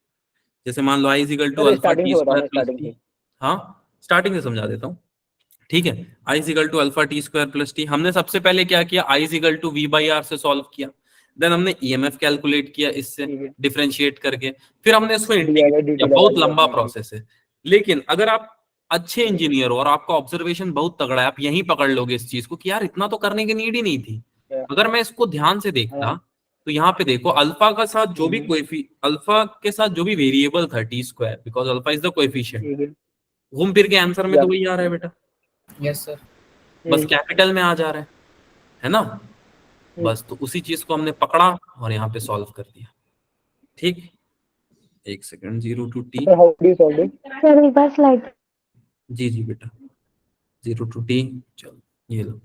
जैसे मान लो i is equal to alpha starting t से बताओ स्क्वायर ना, प्लस स्टार्टिंग टी। से। हाँ स्टार्टिंग से समझा देता हूँ। ठीक है, i is equal to alpha t square plus t, हमने सबसे पहले क्या किया, i is equal to v by are से सॉल्व किया, देन हमने EMF कैलकुलेट किया इससे डिफरेंशिएट करके, फिर हमने इसको इंटीग्रेट किया, बहुत लंबा प्रोसेस है। लेकिन अगर आप अच्छे इंजीनियर हो और आपका ऑब्जर्वेशन बहुत तगड़ा है, आप यहीं पकड़ लोगे इस चीज को कि यार इतना तो करने की नीड ही नहीं थी। अगर मैं इसको ध्यान से देखता तो यहाँ पे देखो अल्फा का साथ जो भी अल्फा के साथ जो भी वेरिएबल था T square, because alpha is the coefficient, घूम फिर के आंसर में तो वही आ रहा है बेटा। Yes sir. बस कैपिटल में आ जा रहा है ना, बस तो उसी चीज को हमने पकड़ा और यहाँ पे सॉल्व कर दिया। ठीक, एक second, 0 to t, how do you solve it? Sir एक बार स्लाइड। जी बेटा 0 टू t, चलो ये लो।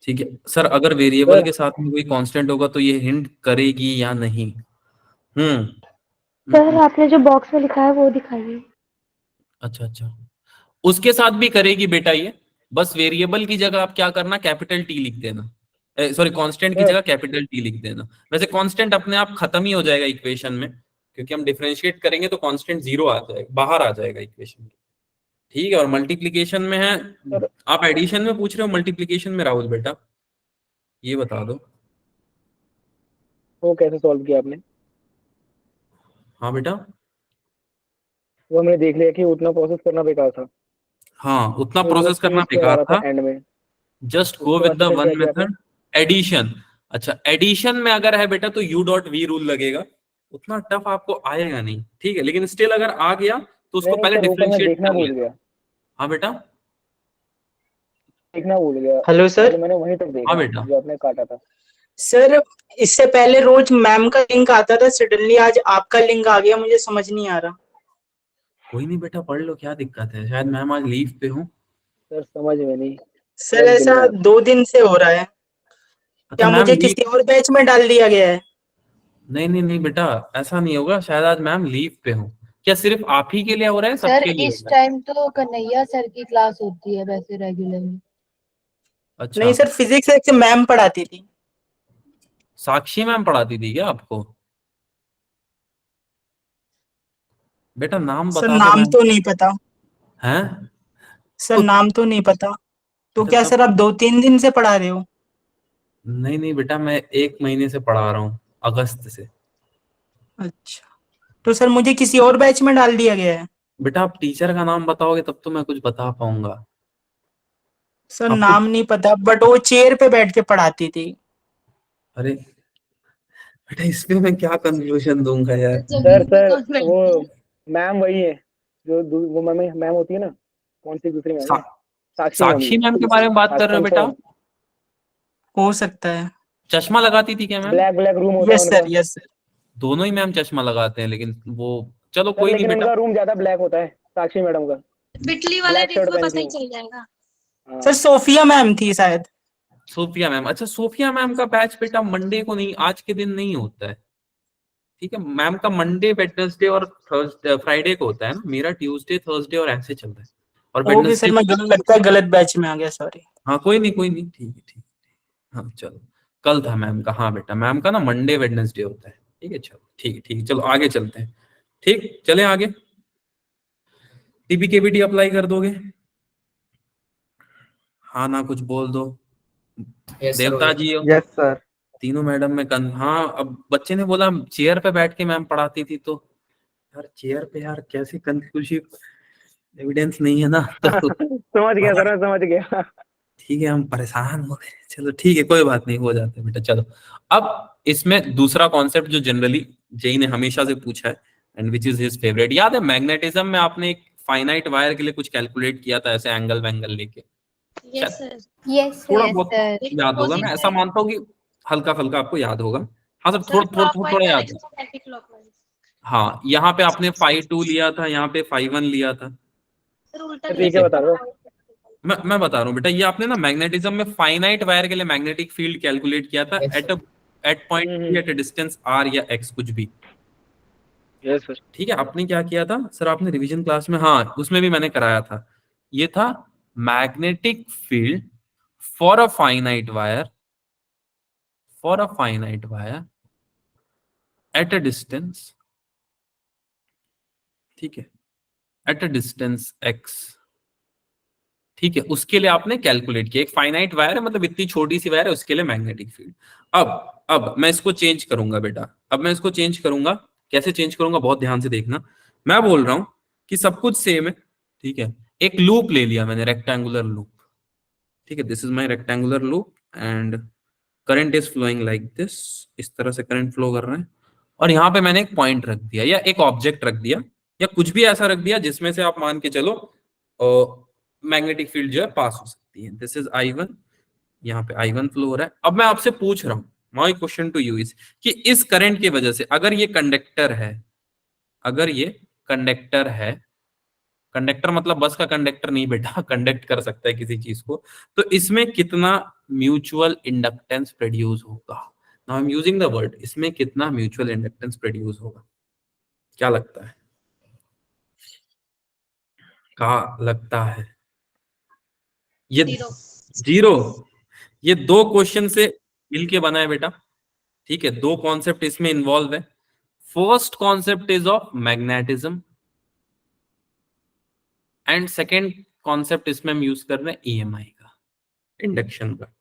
ठीक है सर, अगर वेरिएबल के साथ में कोई कांस्टेंट होगा तो ये हिंट करेगी या नहीं? सर आपने जो बॉक्स में लिखा है वो दिखाइए। अच्छा, उसके साथ भी करेगी बेटा ये, बस वेरिएबल की जगह आप क्या करना, कैपिटल टी लिख देना, सॉरी कांस्टेंट की जगह कैपिटल टी लिख देना। वैसे कांस्टेंट अपने आप खत्म ही हो जाएगा इक्वेशन में, क्योंकि हम डिफरेंशिएट करेंगे तो कांस्टेंट 0 आ जाएगा, बाहर आ जाएगा इक्वेशन में। ठीक है, और मल्टीप्लिकेशन में है, आप एडिशन में पूछ रहे हो मल्टीप्लिकेशन में राहुल बेटा, ये बता दो वो कैसे सॉल्व किया आपने? हाँ बेटा, वो हमने देख लिया कि उतना प्रोसेस करना बेकार था। हाँ उतना प्रोसेस करना बेकार था, एंड में just go with the one method, addition. अच्छा एडिशन में अगर है बेटा तो u डॉट v रूल लगेगा, उतना टफ आपको आएगा नहीं। ठीक है, लेकिन स्टिल अगर आ गया तो उसको पहले डिफरेंशिएट कर लेना। हाँ बेटा, देखना भूल गया। Hello sir. पहले मैंने वहीं तक हाँ देखा बेटा। जो आपने काटा था। सर इससे पहले रोज मैम का लिंक आता था, सडनली आज आपका लिंक आ गया, मुझे समझ नहीं आ रहा। कोई नहीं बेटा, पढ़ लो, क्या दिक्कत है, शायद मैम आज लीव पे हो। सर समझ में नहीं, सर दिल ऐसा में आता। 2 दिन से हो रहा है। अच्छा क्या मैम मुझे लीव, किसी और बैच में डाल दिया गया है? नहीं नहीं नहीं बेटा, ऐसा नहीं होगा, शायद आज मैम लीव पे हो। क्या सिर्फ आप ही के लिए हो रहा है, सर सबके लिए इस हो रहा है? टाइम तो कन्हैया सर की क्लास होती है वैसे रेगुलरली। अच्छा, नहीं सर, फिजिक्स एक मैम पढ़ाती थी। साक्षी मैम पढ़ाती थी क्या आपको? बेटा नाम सर बता दो नाम मैम। तो नहीं पता। हैं? सर तो नाम तो नहीं पता। तो बेटा क्या तब, सर आप 2-3 दिन से पढ़ा रहे हो? नहीं नहीं बेटा, मैं 1 महीने से पढ़ा रहा हूँ, अगस्त से। अच्छा, तो सर मुझे किसी और बैच में डाल दिया गया है? बेटा आप टीचर का नाम बताओगे तब तो मैं कुछ बता पाऊंगा सर आपको। नाम नहीं पता, बट वो चेयर पे बैठ के पढ़ाती थी। अरे बेटा, इसमें मैं क्या कंक्लूजन दूंगा यार। सर वो मैम वही है जो वो मैम मैम होती है ना, कौन सी दूसरी मैम सा, है? साक्षी मैम साक्षी ही मैम के बारे में बात है, कर रहे हो बेटा? कंफर्म। हो सकता है। चश्मा लगाती थी क्या मैम? ब्लैक ब्लैक रूम होता है यस उनका। Sir, yes sir. दोनों ही मैम चश्मा लगाते हैं, लेकिन वो, चलो सर कोई नहीं लेकिन बेटा। उनका रूम ज्यादा ब्लैक होता है, साक्षी मैडम का। बिटली वाले ब्लैक शर्ट देखो, पहनती पता ही हूँ। चल जाएगा। सर हाँ। सोफिया मैम थी शायद। सोफिया मैम, अच्छा सोफिया मैम का बैच बेटा मंडे को नहीं, आज के दिन नहीं होता है। ठीक है, मैम का मंडे, वेडनेसडे और थर्सडे फ्राइडे को होता है ना, मेरा ट्यूसडे थर्सडे और ऐसे चल रहा है। और ओके सर, वेडनेसडे, मैं गलत लगता है गलत बैच में आ गया, सॉरी। हाँ कोई नहीं कोई नहीं, ठीक है ठीक है। हाँ चलो, कल था मैम का, हाँ बेटा मैम का ना मंडे वेडनेसडे होता है। ठीक है चलो, ठीक है ठीक है, चलो आगे चलते हैं। ठीक, चले आगे। टीपीकेवीटी अप्लाई कर दोगे? हाँ ना, कुछ बोल दो। यस सर देवता जी हो? Yes sir. तीनों मैडम में हाँ, अब बच्चे ने बोला चेयर पे बैठ के मैम पढ़ाती थी, तो यार चेयर पे यार कैसे, कंक्लूसिव एविडेंस नहीं है ना तो समझ गया सर, मैं समझ गया। ठीक है, हम परेशान हो गए, चलो ठीक है, कोई बात नहीं, हो जाता है बेटा। चलो, अब इसमें दूसरा कॉन्सेप्ट जो जनरली जेई ने हमेशा से पूछा है and which is his favourite, याद है मैग्नेटिज्म में आपने एक फाइनाइट वायर के लिए कुछ कैलकुलेट किया था ऐसे एंगल वैंगल लेके? यस शायद सर। यस थोड़ा सर। यस बहुत सर। याद होगा, मैं ऐसा मानता हूँ कि हल्का फुल्का आपको याद होगा। हाँ सर, सर थोड़ा क्लॉकवाइज याद है। Direction, anti clockwise. हाँ, यहाँ पे आपने फाई 2 लिया था, यहाँ पे फाई 1 लिया था। सर उल्टा सर लिया ठीक ठीक है, है, बता दो। मैं बता रहा हूँ बेटा, ये आपने ना मैग्नेटिज्म में फाइनाइट वायर के लिए मैग्नेटिक फील्ड कैलकुलेट किया था yes at sir. At point, at a distance r या एक्स कुछ भी। Yes sir. ठीक है, आपने क्या किया था सर, आपने रिवीजन क्लास में, हाँ उसमें भी मैंने कराया था, ये था magnetic field for a finite wire, for a finite wire eight a distance, ठीक है, एट अ डिस्टेंस एक्स। ठीक है, उसके लिए आपने कैलकुलेट किया, एक फाइनाइट वायर है, मतलब इतनी छोटी सी वायर है, उसके लिए मैग्नेटिक फील्ड। अब मैं इसको चेंज करूंगा बेटा, अब मैं इसको चेंज करूंगा। कैसे चेंज करूंगा, बहुत ध्यान से देखना। मैं बोल रहा हूं कि सब कुछ सेम है, ठीक है, एक लूप ले लिया मैंने, रेक्टेंगुलर लूप। ठीक है, this is my rectangular loop and current is flowing like this, इस तरह से करंट फ्लो कर रहा है। और यहाँ पे मैंने एक पॉइंट रख दिया या एक ऑब्जेक्ट रख दिया या कुछ भी ऐसा रख दिया जिसमें से आप मान के चलो मैग्नेटिक फील्ड जो है पास हो सकती है। दिस इज I1, यहाँ पे I1 फ्लो हो रहा है। अब मैं आपसे पूछ रहा हूँ, my question to you is कि इस करंट की वजह से, अगर ये कंडक्टर है, अगर ये कंडक्टर है, कंडक्टर मतलब बस का कंडक्टर नहीं बेटा, कंडक्ट कर सकता है किसी चीज को, तो इसमें कितना म्यूचुअल इंडक्टेंस प्रोड्यूस होगा? Now I am using the word, इसमें कितना म्यूचुअल इंडक्टेंस प्रोड्यूस होगा? क्या लगता है, क्या लगता है? ये जीरो। जीरो? ये दो क्वेश्चन से मिलके बना है बेटा। ठीक है, दो कॉन्सेप्ट इसमें इन्वॉल्व है। First concept is of magnetism and second concept इसमें हम यूज कर रहे हैं EMI का, इंडक्शन का।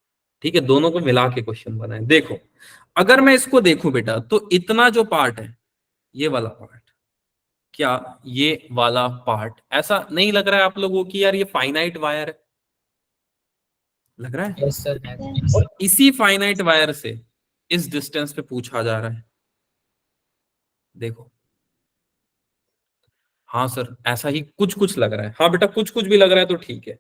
ठीक है, दोनों को मिला के क्वेश्चन बना है। देखो, अगर मैं इसको देखूं बेटा, तो इतना जो पार्ट है, ये वाला पार्ट, क्या ये वाला पार्ट ऐसा नहीं लग रहा है आप लोगों की यार ये फाइनाइट वायर है? लग रहा है? Yes sir. और इसी फाइनाइट वायर से इस डिस्टेंस पे पूछा जा रहा है। देखो, हाँ सर ऐसा ही कुछ कुछ लग रहा है, हाँ बेटा कुछ कुछ भी लग रहा है तो ठीक है।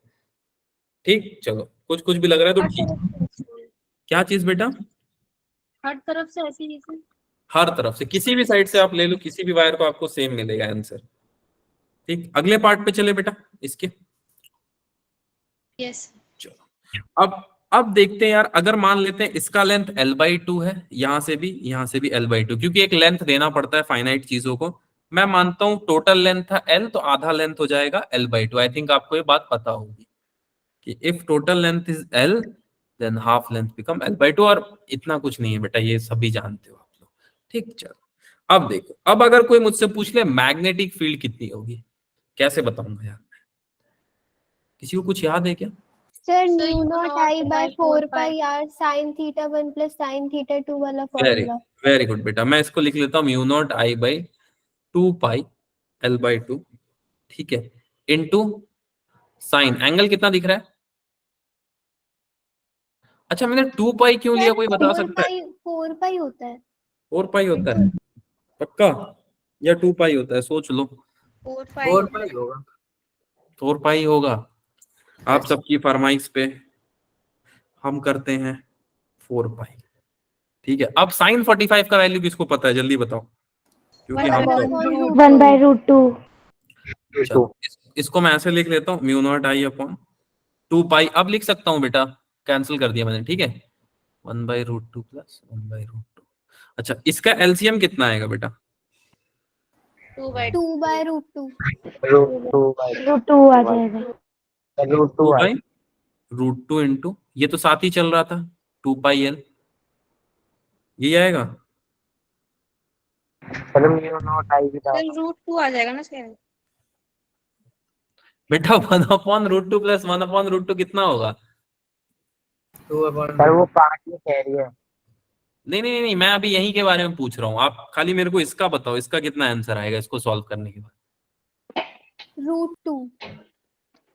ठीक, चलो कुछ कुछ भी लग रहा है तो हर ठीक। तरफ से क्या चीज बेटा? हर तरफ से ऐसी चीजें। हर तरफ से, किसी भी साइड से आप ले लो, किसी भी वायर को आपको सेम मिलेगा आंसर। ठीक, अगले पार्ट पे चले बेटा इसके। यस चलो अब देखते हैं यार, अगर मान लेते हैं इसका लेंथ l/2 है, यहां से भी l/2, क्योंकि एक लेंथ देना पड़ता है फाइनाइट चीजों को। मैं मानता हूं टोटल लेंथ था l, तो आधा लेंथ हो जाएगा l/2। आई थिंक आपको ये बात पता होगी कि if total length is l than half length become l/2, और इतना कुछ नहीं है बेटा, ये सभी जानते हो आप लोग। ठीक, चलो अब देखो, अब अगर कोई मुझसे पूछ ले मैग्नेटिक फील्ड कितनी होगी, कैसे बताऊंगा यार? किसी को कुछ याद है क्या? Sir So, mu you naught not I by by 4 4 pi r sine theta 1 plus sine theta 2 वाला वेरी फॉर्मूला। वेरी गुड बेटा, मैं इसको लिख लेता हूँ μ0I/2 पाई l/2, ठीक है, इनटू साइन, एंगल कितना दिख रहा है? अच्छा, मैंने 2 पाई क्यों लिया, कोई बता सकता है? 4 पाई होता है। 4 पाई होता है पक्का, या 2 पाई होता है? सोच लो। 4 4 5 पाई होगा। 4 पाई होगा। आप सबकी फरमाइश पे हम करते हैं 4 पाई। ठीक है, अब साइन 45 का वैल्यू किसको पता है, जल्दी बताओ, क्योंकि हम तो 1/√2। चलो इसको मैं ऐसे लिख लेता हूँ μ0I/2 पाई। अब लिख सकता हूँ बेटा, कैंसिल कर दिया मैंने, ठीक है, 1/√2 प्लस 1/√2। अच्छा, इसका एलसीएम कितना आएगा बेटा? 2/2 √2 आ जाएगा। 2/√2 इंटू, ये तो साथ ही चल रहा था, 2 पाई एल, ये आएगा। सर √2 आ जाएगा ना सर। बेटा 1/√2 प्लस 1/√2 कितना होगा? 2/2। वो 5 में कह रही है। नहीं, मैं अभी यही के बारे में पूछ रहा हूँ, आप खाली मेरे को इसका बताओ, इसका कितना आंसर आएगा इसको सॉल्व करने के बाद? √2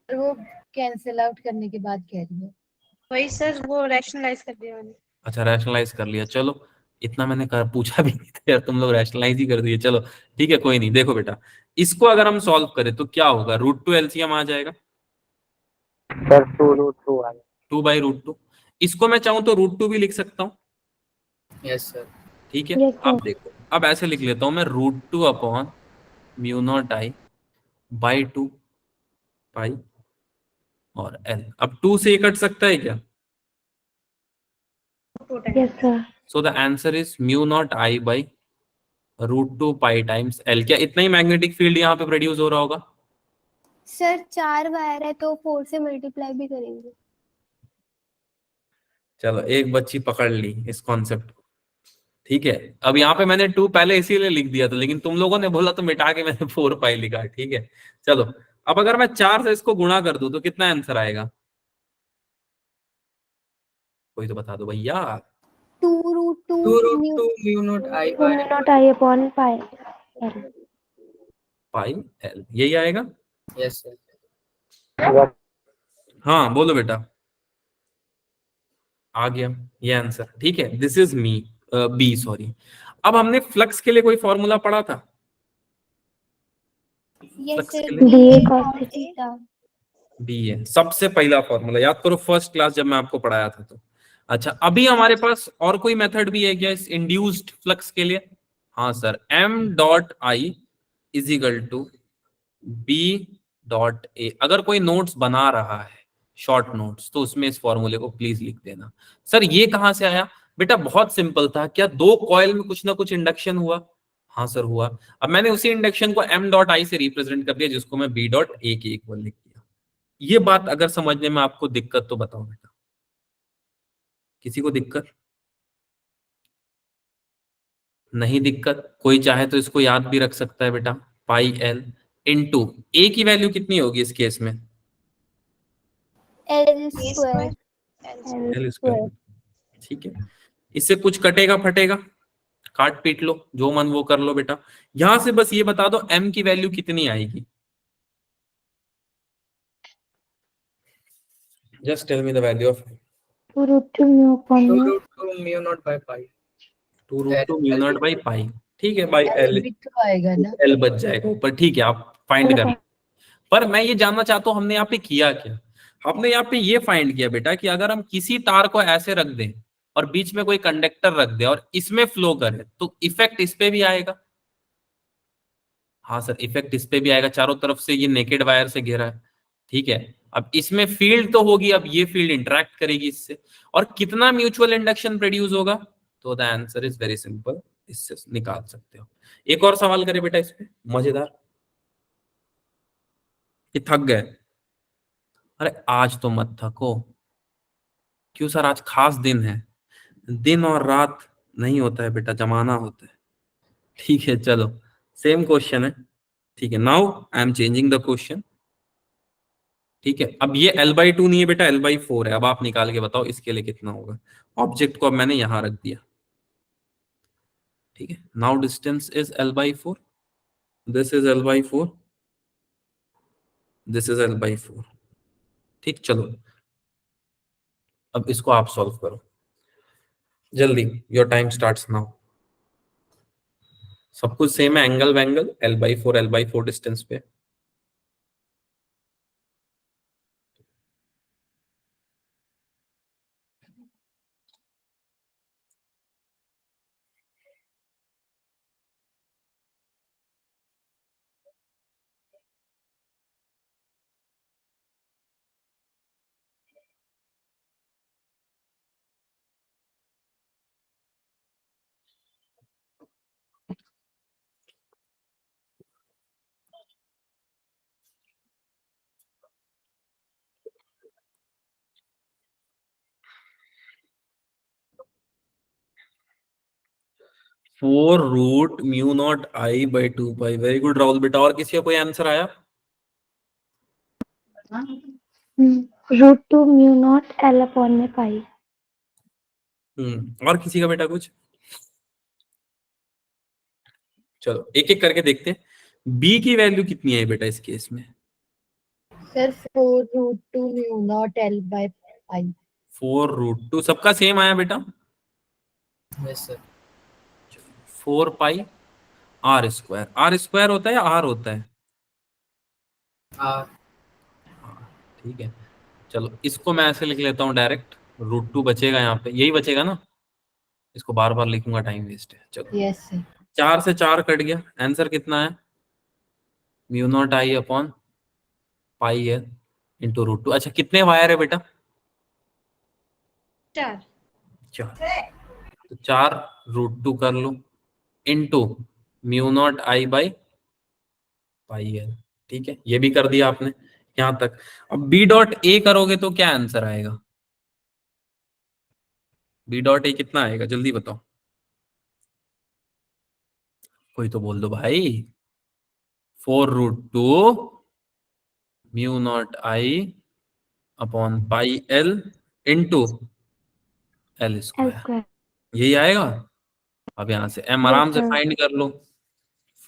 रूट कैंसिल आउट करने के बाद कह रही है। वही सर, वो रैशनलाइज कर दिया मैंने। अच्छा, रैशनलाइज कर लिया, चलो इतना मैंने पूछा भी नहीं था यार, तुम लोग रैशनलाइज ही कर दिए। चलो ठीक है, कोई नहीं। देखो बेटा, इसको अगर हम सॉल्व करें तो क्या होगा, √2 एलसीएम आ जाएगा सर 2√2 आ 2/√2। इसको मैं चाहूं तो √2 भी लिख सकता हूँ, यस सर। ठीक है। Yes, sir. अब देखो, अब ऐसे लिख लेता हूं मैं, √2/μ0I/2 पाई और l। अब 2 से ये कट सकता है क्या? Yes, sir. So the answer is μ0I/√2 pi times l। क्या इतना ही मैग्नेटिक फील्ड यहाँ पे प्रोड्यूस हो रहा होगा? सर 4 वायर है तो 4 से मल्टीप्लाई भी करेंगे। चलो, एक बच्ची पकड़ ली इस कॉन्सेप्ट को, ठीक है। अब यहाँ पे मैंने 2 पहले इसीलिए लिख दिया था, लेकिन तुम लोगों ने बोला तो मिटा के मैंने 4 पाई लिखा, ठीक है। चलो, अब अगर मैं 4 से इसको गुणा कर दूं तो कितना आंसर आएगा, कोई तो बता दो भैया। 2√2 2√2 μ0I/pi L। पाई l, यही आएगा। Yes sir. हाँ बोलो बेटा, आ गया ये आंसर, ठीक है। This is B, sorry. अब हमने फ्लक्स के लिए कोई फॉर्मूला पढ़ा था? यस फ्लक्स सर के लिए BA cos थीटा। बी है सबसे पहला फॉर्मूला, याद करो फर्स्ट क्लास जब मैं आपको पढ़ाया था तो। अच्छा, अभी हमारे पास और कोई मेथड भी है क्या इस इंड्यूस्ड फ्लक्स के लिए? हाँ sir, m.I is equal to B.A। अगर कोई नोट्स बना रहा है, शॉर्ट नोट्स, तो उसमें इस फॉर्मूले को प्लीज लिख देना। सर ये कहां से आया? बेटा बहुत सिंपल था, क्या 2 कॉइल में कुछ ना कुछ इंडक्शन हुआ? हाँ सर हुआ। अब मैंने उसी इंडक्शन को m.I से रिप्रेजेंट कर दिया, जिसको मैं B.A के इक्वल लिख दिया। ये बात अगर समझने में आपको दिक्कत तो बताओ बेटा, किसी को दिक्कत? नहीं दिक्कत, कोई चाहे तो इसको याद भी रख सकता है बेटा, पाई l इंटू ए की वैल्यू कितनी होगी इस केस में? L square. l स्क्वायर, ठीक है। इससे कुछ कटेगा फटेगा, काट पीट लो, जो मन वो कर लो बेटा। यहां से बस ये बता दो m की वैल्यू कितनी आएगी, just tell me the value of 2√2 mu upon mu। 2√2 μ0/pi। 2√2 μ0/pi, ठीक है, बाई l। भी तो आएगा ना। l बच जाएगा ऊपर, ठीक है, आप फाइंड कर। पर मैं ये जानना चाहता हूँ हमने यहाँ पे किया क्या। हमने यहाँ पे ये फाइंड किया बेटा कि अगर हम किसी तार को ऐसे रख दें और बीच में कोई कंडक्टर रख दे और इसमें फ्लो करे तो इफेक्ट इस पे भी आएगा। हाँ सर, इफेक्ट इस पे भी आएगा, चारों तरफ से ये नेकेड वायर से घेरा है, ठीक है। अब इसमें फील्ड तो होगी, अब ये फील्ड इंटरेक्ट करेगी इससे, और कितना म्यूचुअल इंडक्शन प्रोड्यूस होगा, तो the answer is very simple, इससे निकाल सकते हो। एक और सवाल करें बेटा इस पे, मजेदार। ये थक गए? अरे आज तो मत थको। क्यों सर, आज खास दिन है? दिन और रात नहीं होता है बेटा, जमाना होता है। ठीक है चलो, सेम क्वेश्चन है, ठीक है। Now I am changing the question, ठीक है। अब ये L/2 नहीं है बेटा, L/4 है। अब आप निकाल के बताओ इसके लिए कितना होगा। ऑब्जेक्ट को अब मैंने यहां रख दिया, ठीक है। Now distance is L/4, this is L/4, this is L/4, ठीक। चलो अब इसको आप सॉल्व करो जल्दी, योर टाइम स्टार्ट्स नाउ। सब कुछ सेम है, एंगल वैंगल, L/4 डिस्टेंस पे। Four root mu naught I by 2 pi. Very good Rahul बेटा। और किसी का कोई आंसर आया? √2 म्यू नॉट L अपॉन में पाई। और किसी का बेटा कुछ? चलो एक एक करके देखते हैं। बी की वैल्यू कितनी है बेटा इस केस में? Sir 4√2 mu naught L by pi। 4√2 सबका सेम आया बेटा? Yes sir. 4 pi r square. R square होता है या आर होता है? आर। ठीक है, चलो इसको मैं ऐसे लिख लेता हूँ डायरेक्ट। √2 बचेगा यहाँ पे, यही बचेगा ना, इसको बार बार लिखूंगा, टाइम वेस्ट है। चलो यस सर। 4 से 4 कट गया, आंसर कितना है? म्यू नॉट आई अपॉन पाई है इंटू √2। अच्छा कितने वायर है बेटा? 4। 4, तो 4√2 कर लो into mu naught I by pi है, ठीक है। ये भी कर दिया आपने यहां तक। अब बी डॉट ए करोगे तो क्या आंसर आएगा? बी डॉट ए कितना आएगा जल्दी बताओ, कोई तो बोल दो भाई। 4√2 mu naught I upon pi L into L L square, square. यही आएगा। अब यहां से एम आराम से फाइंड कर लो।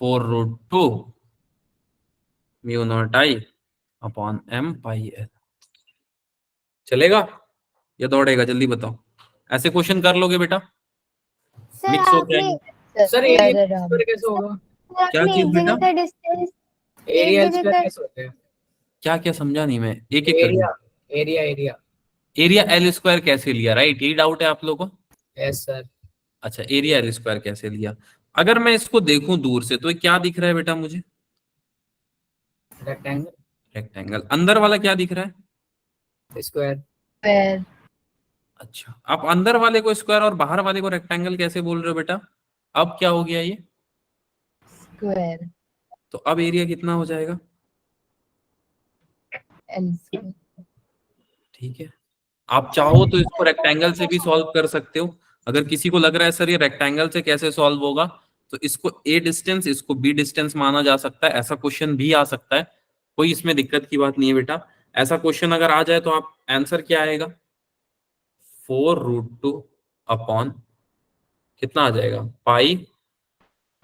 4√2 mu naught I upon M pi L. चलेगा या दौड़ेगा जल्दी बताओ? ऐसे क्वेश्चन कर लोगे बेटा? सर मिक्स हो आपने जाएंगे। सर एरिया स्क्वायर कैसे होगा? क्या आपने चीज एक बेटा? जगह का डिस्टेंस एरिया जगह स्क्वायर का- कैसे होते हैं? क्या क्या समझा नहीं मैं, एक एक कर। Area area area. Area L square कैसे लिया, राइट? यही डाउट है आप लोगों को? Yes sir. अच्छा एरिया एल स्क्वायर कैसे लिया? अगर मैं इसको देखूं दूर से तो ये क्या दिख रहा है बेटा मुझे? रेक्टेंगल। रेक्टेंगल। अंदर वाला क्या दिख रहा है? स्क्वायर। स्क्वायर। अच्छा, आप अंदर वाले को स्क्वायर और बाहर वाले को रेक्टेंगल कैसे बोल रहे हो बेटा? अब क्या हो गया ये? स्क्वायर। तो अब एरिया कितना हो जाएगा? L square. ठीक है, आप चाहो तो इसको रेक्टेंगल से भी सॉल्व कर सकते हो। अगर किसी को लग रहा है सर ये रेक्टेंगल से कैसे सॉल्व होगा, तो इसको ए डिस्टेंस इसको बी डिस्टेंस माना जा सकता है। ऐसा क्वेश्चन भी आ सकता है, कोई इसमें दिक्कत की बात नहीं है बेटा। ऐसा क्वेश्चन अगर आ जाए तो आप आंसर क्या आएगा? 4√2 अपॉन कितना आ जाएगा? Pi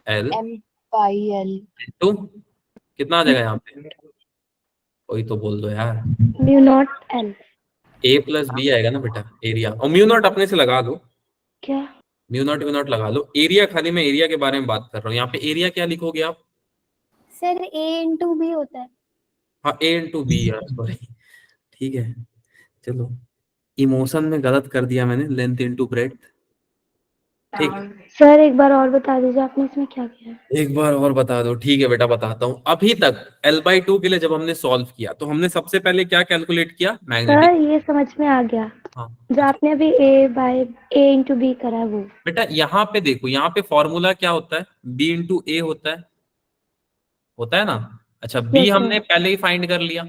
L M pi L। Into कितना आ जाएगा यहाँ पे? कोई तो बोल दो यार। Mu naught L। ए प्लस बी आएगा ना बेटा एरिया, और म्यू नॉट अपने से लगा दो, क्या? म्यू नॉट लगा लो। एरिया खाली मैं एरिया के बारे में बात कर रहा हूँ। यहाँ पे एरिया क्या लिखोगे आप? सर A into B होता है। हाँ ए इंटू बी यार, सॉरी। ठीक है, चलो इमोशन में गलत कर दिया मैंने, लेंथ इनटू ब्रेड्थ। ठीक, सर एक बार और बता दीजिए आपने इसमें क्या किया है? एक बार और बता दो। ठीक है बेटा, बताता हूँ। अभी तक L/2 के लिए जब हमने सॉल्व किया तो हमने सबसे पहले क्या कैलकुलेट किया, मैग्नेटिक। सर ये समझ में आ गया, हाँ जो आपने अभी A इंटू बी करा है वो। बेटा यहाँ पे देखो, यहाँ पे फॉर्मूला क्या होता है, B इंटू ए होता है ना। अच्छा, B Yes, sir. हमने पहले ही फाइंड कर लिया,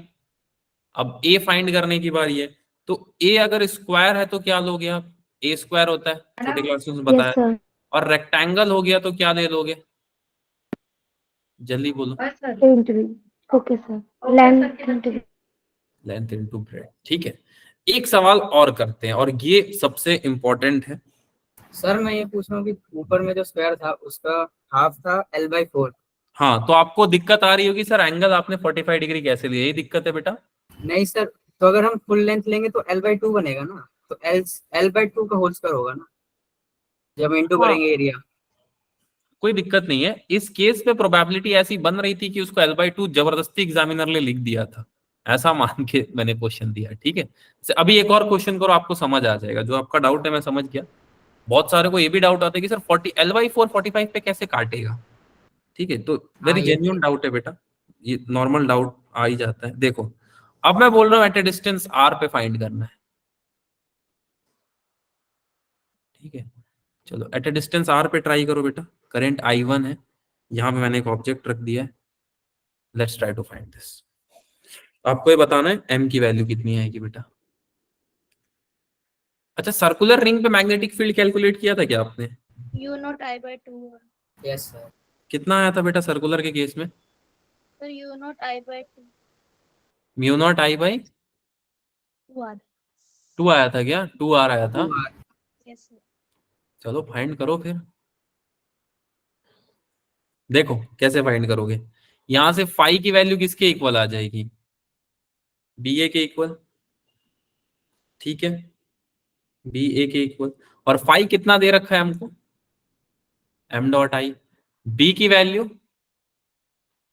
अब A फाइंड करने की बारी है। तो A अगर स्क्वायर है तो क्या लोगे आप, A स्क्वायर होता है, छोटे क्लासेस में यस बताया। सर। और रेक्टेंगल हो गया तो क्या ले लोगे, जल्दी बोलो। A into B. Okay sir, length into B. Length into breadth. ठीक है, एक सवाल और करते हैं और ये सबसे इंपॉर्टेंट है। सर मैं ये पूछ रहा हूँ कि ऊपर में जो स्क्वायर था उसका हाफ था L/4। हाँ, तो आपको दिक्कत आ रही होगी सर, एंगल आपने 45 डिग्री कैसे लिया, यही दिक्कत है बेटा। नहीं सर, तो अगर हम फुल लेंथ लेंगे तो L/2 बनेगा ना, तो L/2 का होल स्क्वायर होगा ना जब इंटू हाँ। करेंगे एरिया। कोई दिक्कत नहीं है, इस केस पे प्रोबेबिलिटी ऐसी बन रही थी कि उसको L/2 जबरदस्ती एग्जामिनर ने लिख दिया था, ऐसा मान के मैंने क्वेश्चन दिया। ठीक है, अभी एक और क्वेश्चन करो, आपको समझ आ जाएगा। जो आपका डाउट है मैं समझ गया। बहुत सारे को ये भी डाउट आता है कि सर 40 L/4 45 पे कैसे काटेगा। ठीक है, तो वेरी हाँ, ये जेन्युइन डाउट है बेटा, ये नॉर्मल डाउट आ ही जाता है। देखो अब मैं बोल रहा हूँ एट ए डिस्टेंस R पे फाइंड करना है। ठीक है, चलो एट ए डिस्टेंस R पे ट्राई करो बेटा। करंट I1 है, यहाँ पे मैंने एक ऑब्जेक्ट रख दिया है। Let's try to find this. आपको ये बताना है M की वैल्यू कितनी आएगी बेटा। अच्छा, सर्कुलर रिंग पे मैग्नेटिक फील्ड कैलकुलेट किया था क्या आपने, U0I/2। Yes sir. कितना आया था बेटा सर्कुलर के केस में, सर U0I/2 μ0I/2 2R। आया था क्या, 2R आया था। Yes sir. चलो फाइंड करो फिर। देखो कैसे फाइंड करोगे, यहां से फाई की वैल्यू किसके इक्वल आ जाएगी, BA के इक्वल। ठीक है, BA के इक्वल। और फाई कितना दे रखा है हमको, m.I। B की वैल्यू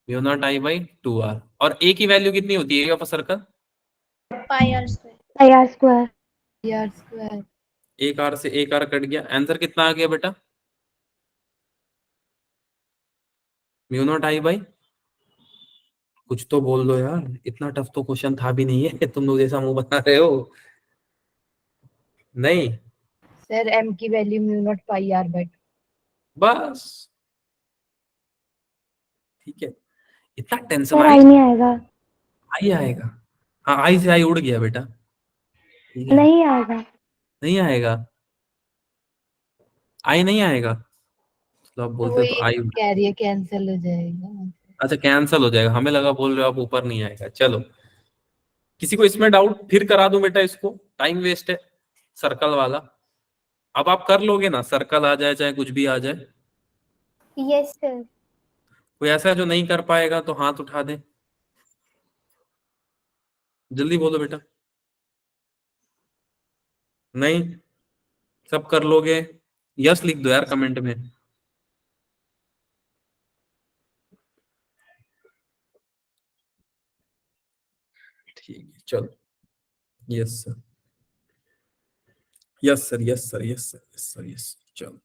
μ0I/2R। और A की वैल्यू कितनी होती है, area of a circle, πr²। R square. यार स्क्वायर। एक R से एक R कट गया, आंसर कितना आ गया बेटा, μ0I/, कुछ तो बोल दो यार, इतना टफ तो क्वेश्चन था भी नहीं है, तुम लोग जैसा मुंह बना रहे हो। नहीं, सर m की वैल्यू μ0πr/2। बस ठीक है, इतना टेंशन सर आई नहीं आएगा। आई आएगा। हाँ, आई से आई उड़ गया बेटा। ठीक है, नहीं आएगा। नहीं आएगा, आई नहीं आएगा। तो आप बोलते वही तो आई उड़। कह रही है कैंसिल हो जाएगा। अच्छा, कैंसल हो जाएगा, हमें लगा बोल रहे हो आप ऊपर नहीं आएगा। चलो, किसी को इसमें डाउट फिर करा दूं बेटा, इसको टाइम वेस्ट है सर्कल वाला। अब आप कर लोगे ना, सर्कल आ जाए चाहे कुछ भी आ जाए। Yes sir. कोई ऐसा है जो नहीं कर पाएगा तो हाथ उठा दे, जल्दी बोलो बेटा। नहीं, सब कर लोगे, यस लिख दो यार कमेंट में। ठीक है, चलो, yes sir, yes sir, yes sir, yes sir, yes sir, yes. चलो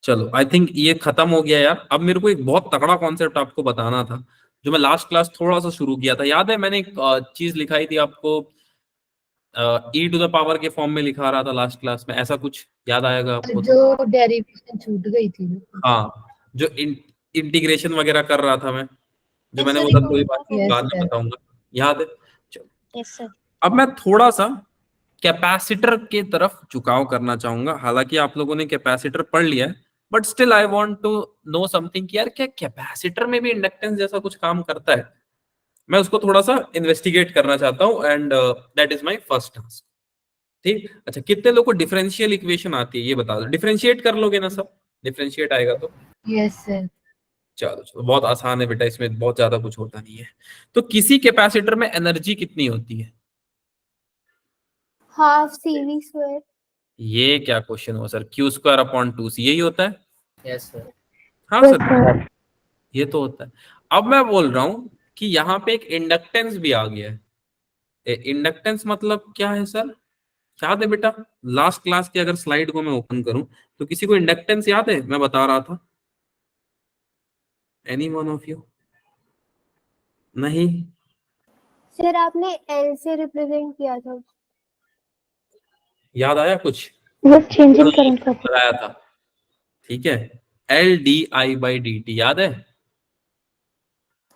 चलो, आई थिंक ये खत्म हो गया यार। अब मेरे को एक बहुत तगड़ा कॉन्सेप्ट आपको बताना था, जो मैं लास्ट क्लास थोड़ा सा शुरू किया था। याद है मैंने एक चीज लिखाई थी आपको, e⁻ के फॉर्म में लिखा रहा था लास्ट क्लास में, ऐसा कुछ याद आएगा आपको तो? जो डेरिवेशन छूट गई थी वो। हाँ, जो इंटीग्रेशन वगैरह कर रहा था मैं, जो Yes, मैंने sir, बोला recall कोई हुआ बात था। Yes, बाद में sir. बताऊंगा, याद है। चलो, यस सर। अब मैं थोड़ा सा कैपेसिटर के तरफ झुकाव करना चाहूंगा। हालांकि आप लोगों ने कैपेसिटर पढ़ लिया है, but still I want to know something कि यार क्या कैपेसिटर में भी इंडक्टेंस जैसा कुछ काम करता है। मैं उसको थोड़ा सा इन्वेस्टिगेट करना चाहता हूँ, and that is my first task. ठीक, अच्छा, कितने लोगों को डिफरेंशियल इक्वेशन आती है ये बता दो। डिफरेंशिएट कर लोगे ना सब, डिफरेंशिएट आएगा तो। Yes sir. चलो चलो, बहुत आसान है बेटा, इसमें बहुत ज्यादा कुछ होता नहीं है। तो किसी कैपेसिटर में एनर्जी कितनी होती है, हाफ CV स्क्वायर। ये क्या क्वेश्चन हुआ सर, Q²/2C यही होता है। Yes sir. हाँ यस सर, सर। ये तो होता है। अब मैं बोल रहा हूं कि यहाँ पे एक इंडक्टेंस भी आ गया है। इंडक्टेंस मतलब क्या है सर, याद है बेटा? लास्ट क्लास की अगर स्लाइड को मैं ओपन करूं तो किसी को इंडक्टेंस याद है? मैं बता रहा था, एनी वन ऑफ यू? नहीं? सर आपने एल से रिप्रेजेंट किया था। याद आया कुछ? बस चेंजिंग करंट का बताया था, ठीक है। L D I by D T याद है?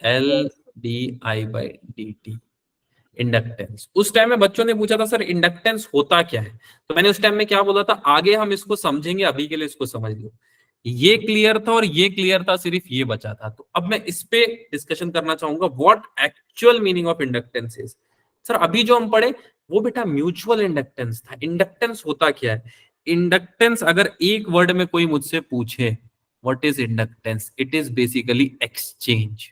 L D I by D T inductance. उस टाइम में बच्चों ने पूछा था सर इंडक्टेंस होता क्या है, तो मैंने उस टाइम में क्या बोला था, आगे हम इसको समझेंगे, अभी के लिए इसको समझ लो। ये क्लियर था और ये क्लियर था, सिर्फ ये बचा था। तो अब मैं इस पे डिस्कशन करना चाहूंगा, what actual meaning of inductance is. Sir अभी जो हम पढ़े वो बेटा म्यूचुअल इंडक्टेंस था। इंडक्टेंस होता क्या है? इंडक्टेंस अगर एक वर्ड में कोई मुझसे पूछे what is inductance, it is basically exchange.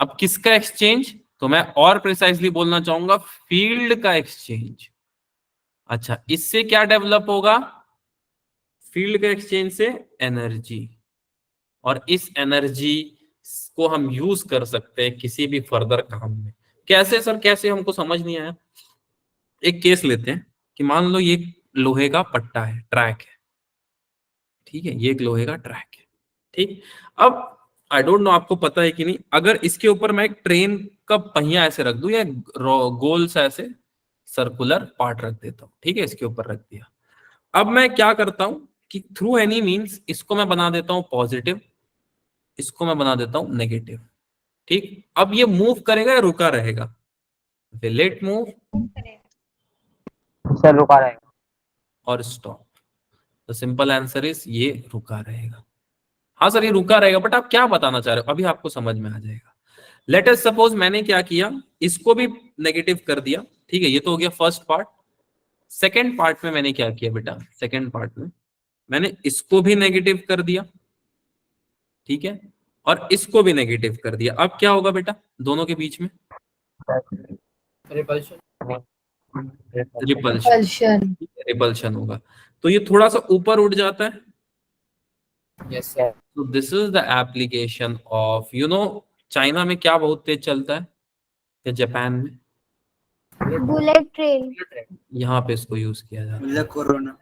अब किसका एक्सचेंज? तो मैं और प्रिसाइजली बोलना चाहूंगा, फील्ड का एक्सचेंज। अच्छा, इससे क्या डेवलप होगा? फील्ड के एक्सचेंज से एनर्जी, और इस एनर्जी को हम यूज कर सकते हैं किसी भी फर्दर काम में। कैसे सर, कैसे? हमको समझ नहीं आया। एक केस लेते हैं कि मान लो ये लोहे का पट्टा है, ट्रैक है, ठीक है, ये एक लोहे का ट्रैक है, ठीक। अब आई डोंट नो आपको पता है कि नहीं, अगर इसके ऊपर मैं एक ट्रेन का पहिया ऐसे रख दूं या गोल सा ऐसे सर्कुलर पार्ट रख देता हूं, ठीक है, इसके ऊपर रख दिया। अब मैं क्या करता हूं कि थ्रू एनी मींस इसको मैं बना देता हूं पॉजिटिव, इसको मैं बना देता हूं नेगेटिव, ठीक। अब ये मूव करेगा या रुका रहेगा? Will it move? सर रुका रहेगा। और stop? The simple answer is ये रुका रहेगा। हाँ सर ये रुका रहेगा, बट आप क्या बताना चाह रहे हो अभी आपको समझ में आ जाएगा। लेट अस सपोज मैंने क्या किया, इसको भी नेगेटिव कर दिया, ठीक है, ये तो हो गया फर्स्ट पार्ट। सेकेंड पार्ट में मैंने क्या किया बेटा, सेकेंड पार्ट में मैंने इसको भी नेगेटिव कर दिया, ठीक है, और इसको भी नेगेटिव कर दिया। अब क्या होगा बेटा दोनों के बीच में? रिपल्शन। रिपल्शन, रिपल्शन होगा। तो ये थोड़ा सा ऊपर उठ जाता है। Yes sir. So this is the application of, you know, China में क्या बहुत तेज चलता है या जापान में? Bullet train. यहाँ पे इसको यूज किया जाता है, कोरोना।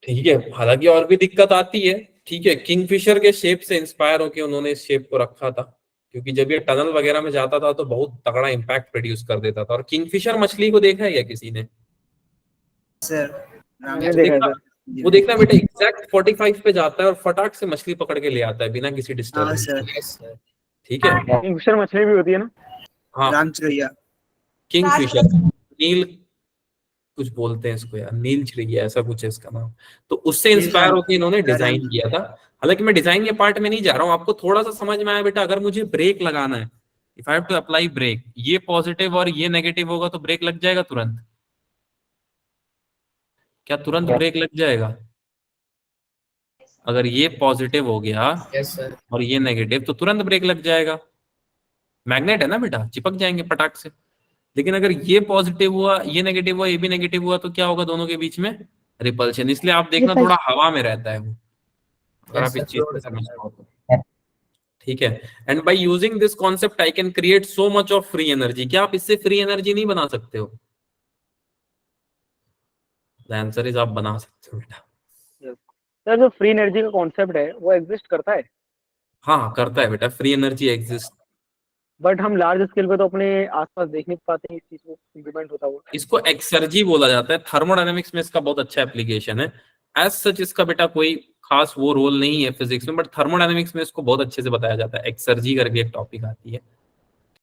ठीक है। हालांकि और भी दिक्कत आती है, ठीक है। किंगफिशर के शेप से इंस्पायर होकर उन्होंने इस शेप को रखा था, क्योंकि जब ये टनल वगैरह में जाता था तो बहुत तगड़ा इंपैक्ट प्रोड्यूस कर देता था। और किंगफिशर मछली को देखा है क्या किसी ने? सर देखा? वो देखना बेटा, एग्जैक्ट 45 पे जाता है और फटाक से मछली पकड़ के ले आता है बिना किसी डिस्टर्बेंस के, ठीक है। किंगफिशर मछली भी होती है ना? हाँ, रामचरिया। किंगफिशर, नील कुछ बोलते हैं इसको यार, नील चिड़िया ऐसा कुछ है इसका नाम। तो उससे इंस्पायर होकर इन्होंने डिजाइन किया था। हालांकि मैं डिजाइन के पार्ट में नहीं जा रहा हूँ, आपको थोड़ा सा समझ में आया बेटा। अगर मुझे ब्रेक लगाना है, if I have to apply brake, ये पॉजिटिव और ये नेगेटिव होगा तो ब्रेक लग जाएगा तुरंत? क्या तुरंत ब्रेक लग जाएगा? अगर ये पॉजिटिव हो गया यस सर। और ये नेगेटिव तो तुरंत ब्रेक लग जाएगा। मैग्नेट है ना बेटा, चिपक जाएंगे पटाख से। लेकिन अगर ये पॉजिटिव हुआ, ये नेगेटिव हुआ, ये भी नेगेटिव हुआ, तो क्या होगा दोनों के बीच में? रिपल्शन। इसलिए आप देखना थोड़ा हवा में रहता है वो, अगर आप इस चीज को समझ पाओ तो, ठीक है। And by using this concept I can create so much of free energy. क्या आप इससे फ्री एनर्जी नहीं बना सकते हो? द आंसर इज आप बना सकते हो बेटा। सर जो फ्री एनर्जी का कॉन्सेप्ट है वो एग्जिस्ट करता है? हाँ करता है बेटा, फ्री एनर्जी एग्जिस्ट। बट हम लार्ज स्केल पे तो अपने आसपास देख नहीं पाते हैं इस चीज को इम्प्लीमेंट होता हुआ। इसको एक्सर्जी बोला जाता है। थर्मोडायनेमिक्स में इसका बहुत अच्छा एप्लीकेशन है। एज सच इसका बेटा कोई खास वो रोल नहीं है फिजिक्स में, बट थर्मोडायनेमिक्स में इसको बहुत अच्छे से बताया जाता है। एक्सर्जी करके एक टॉपिक आती है,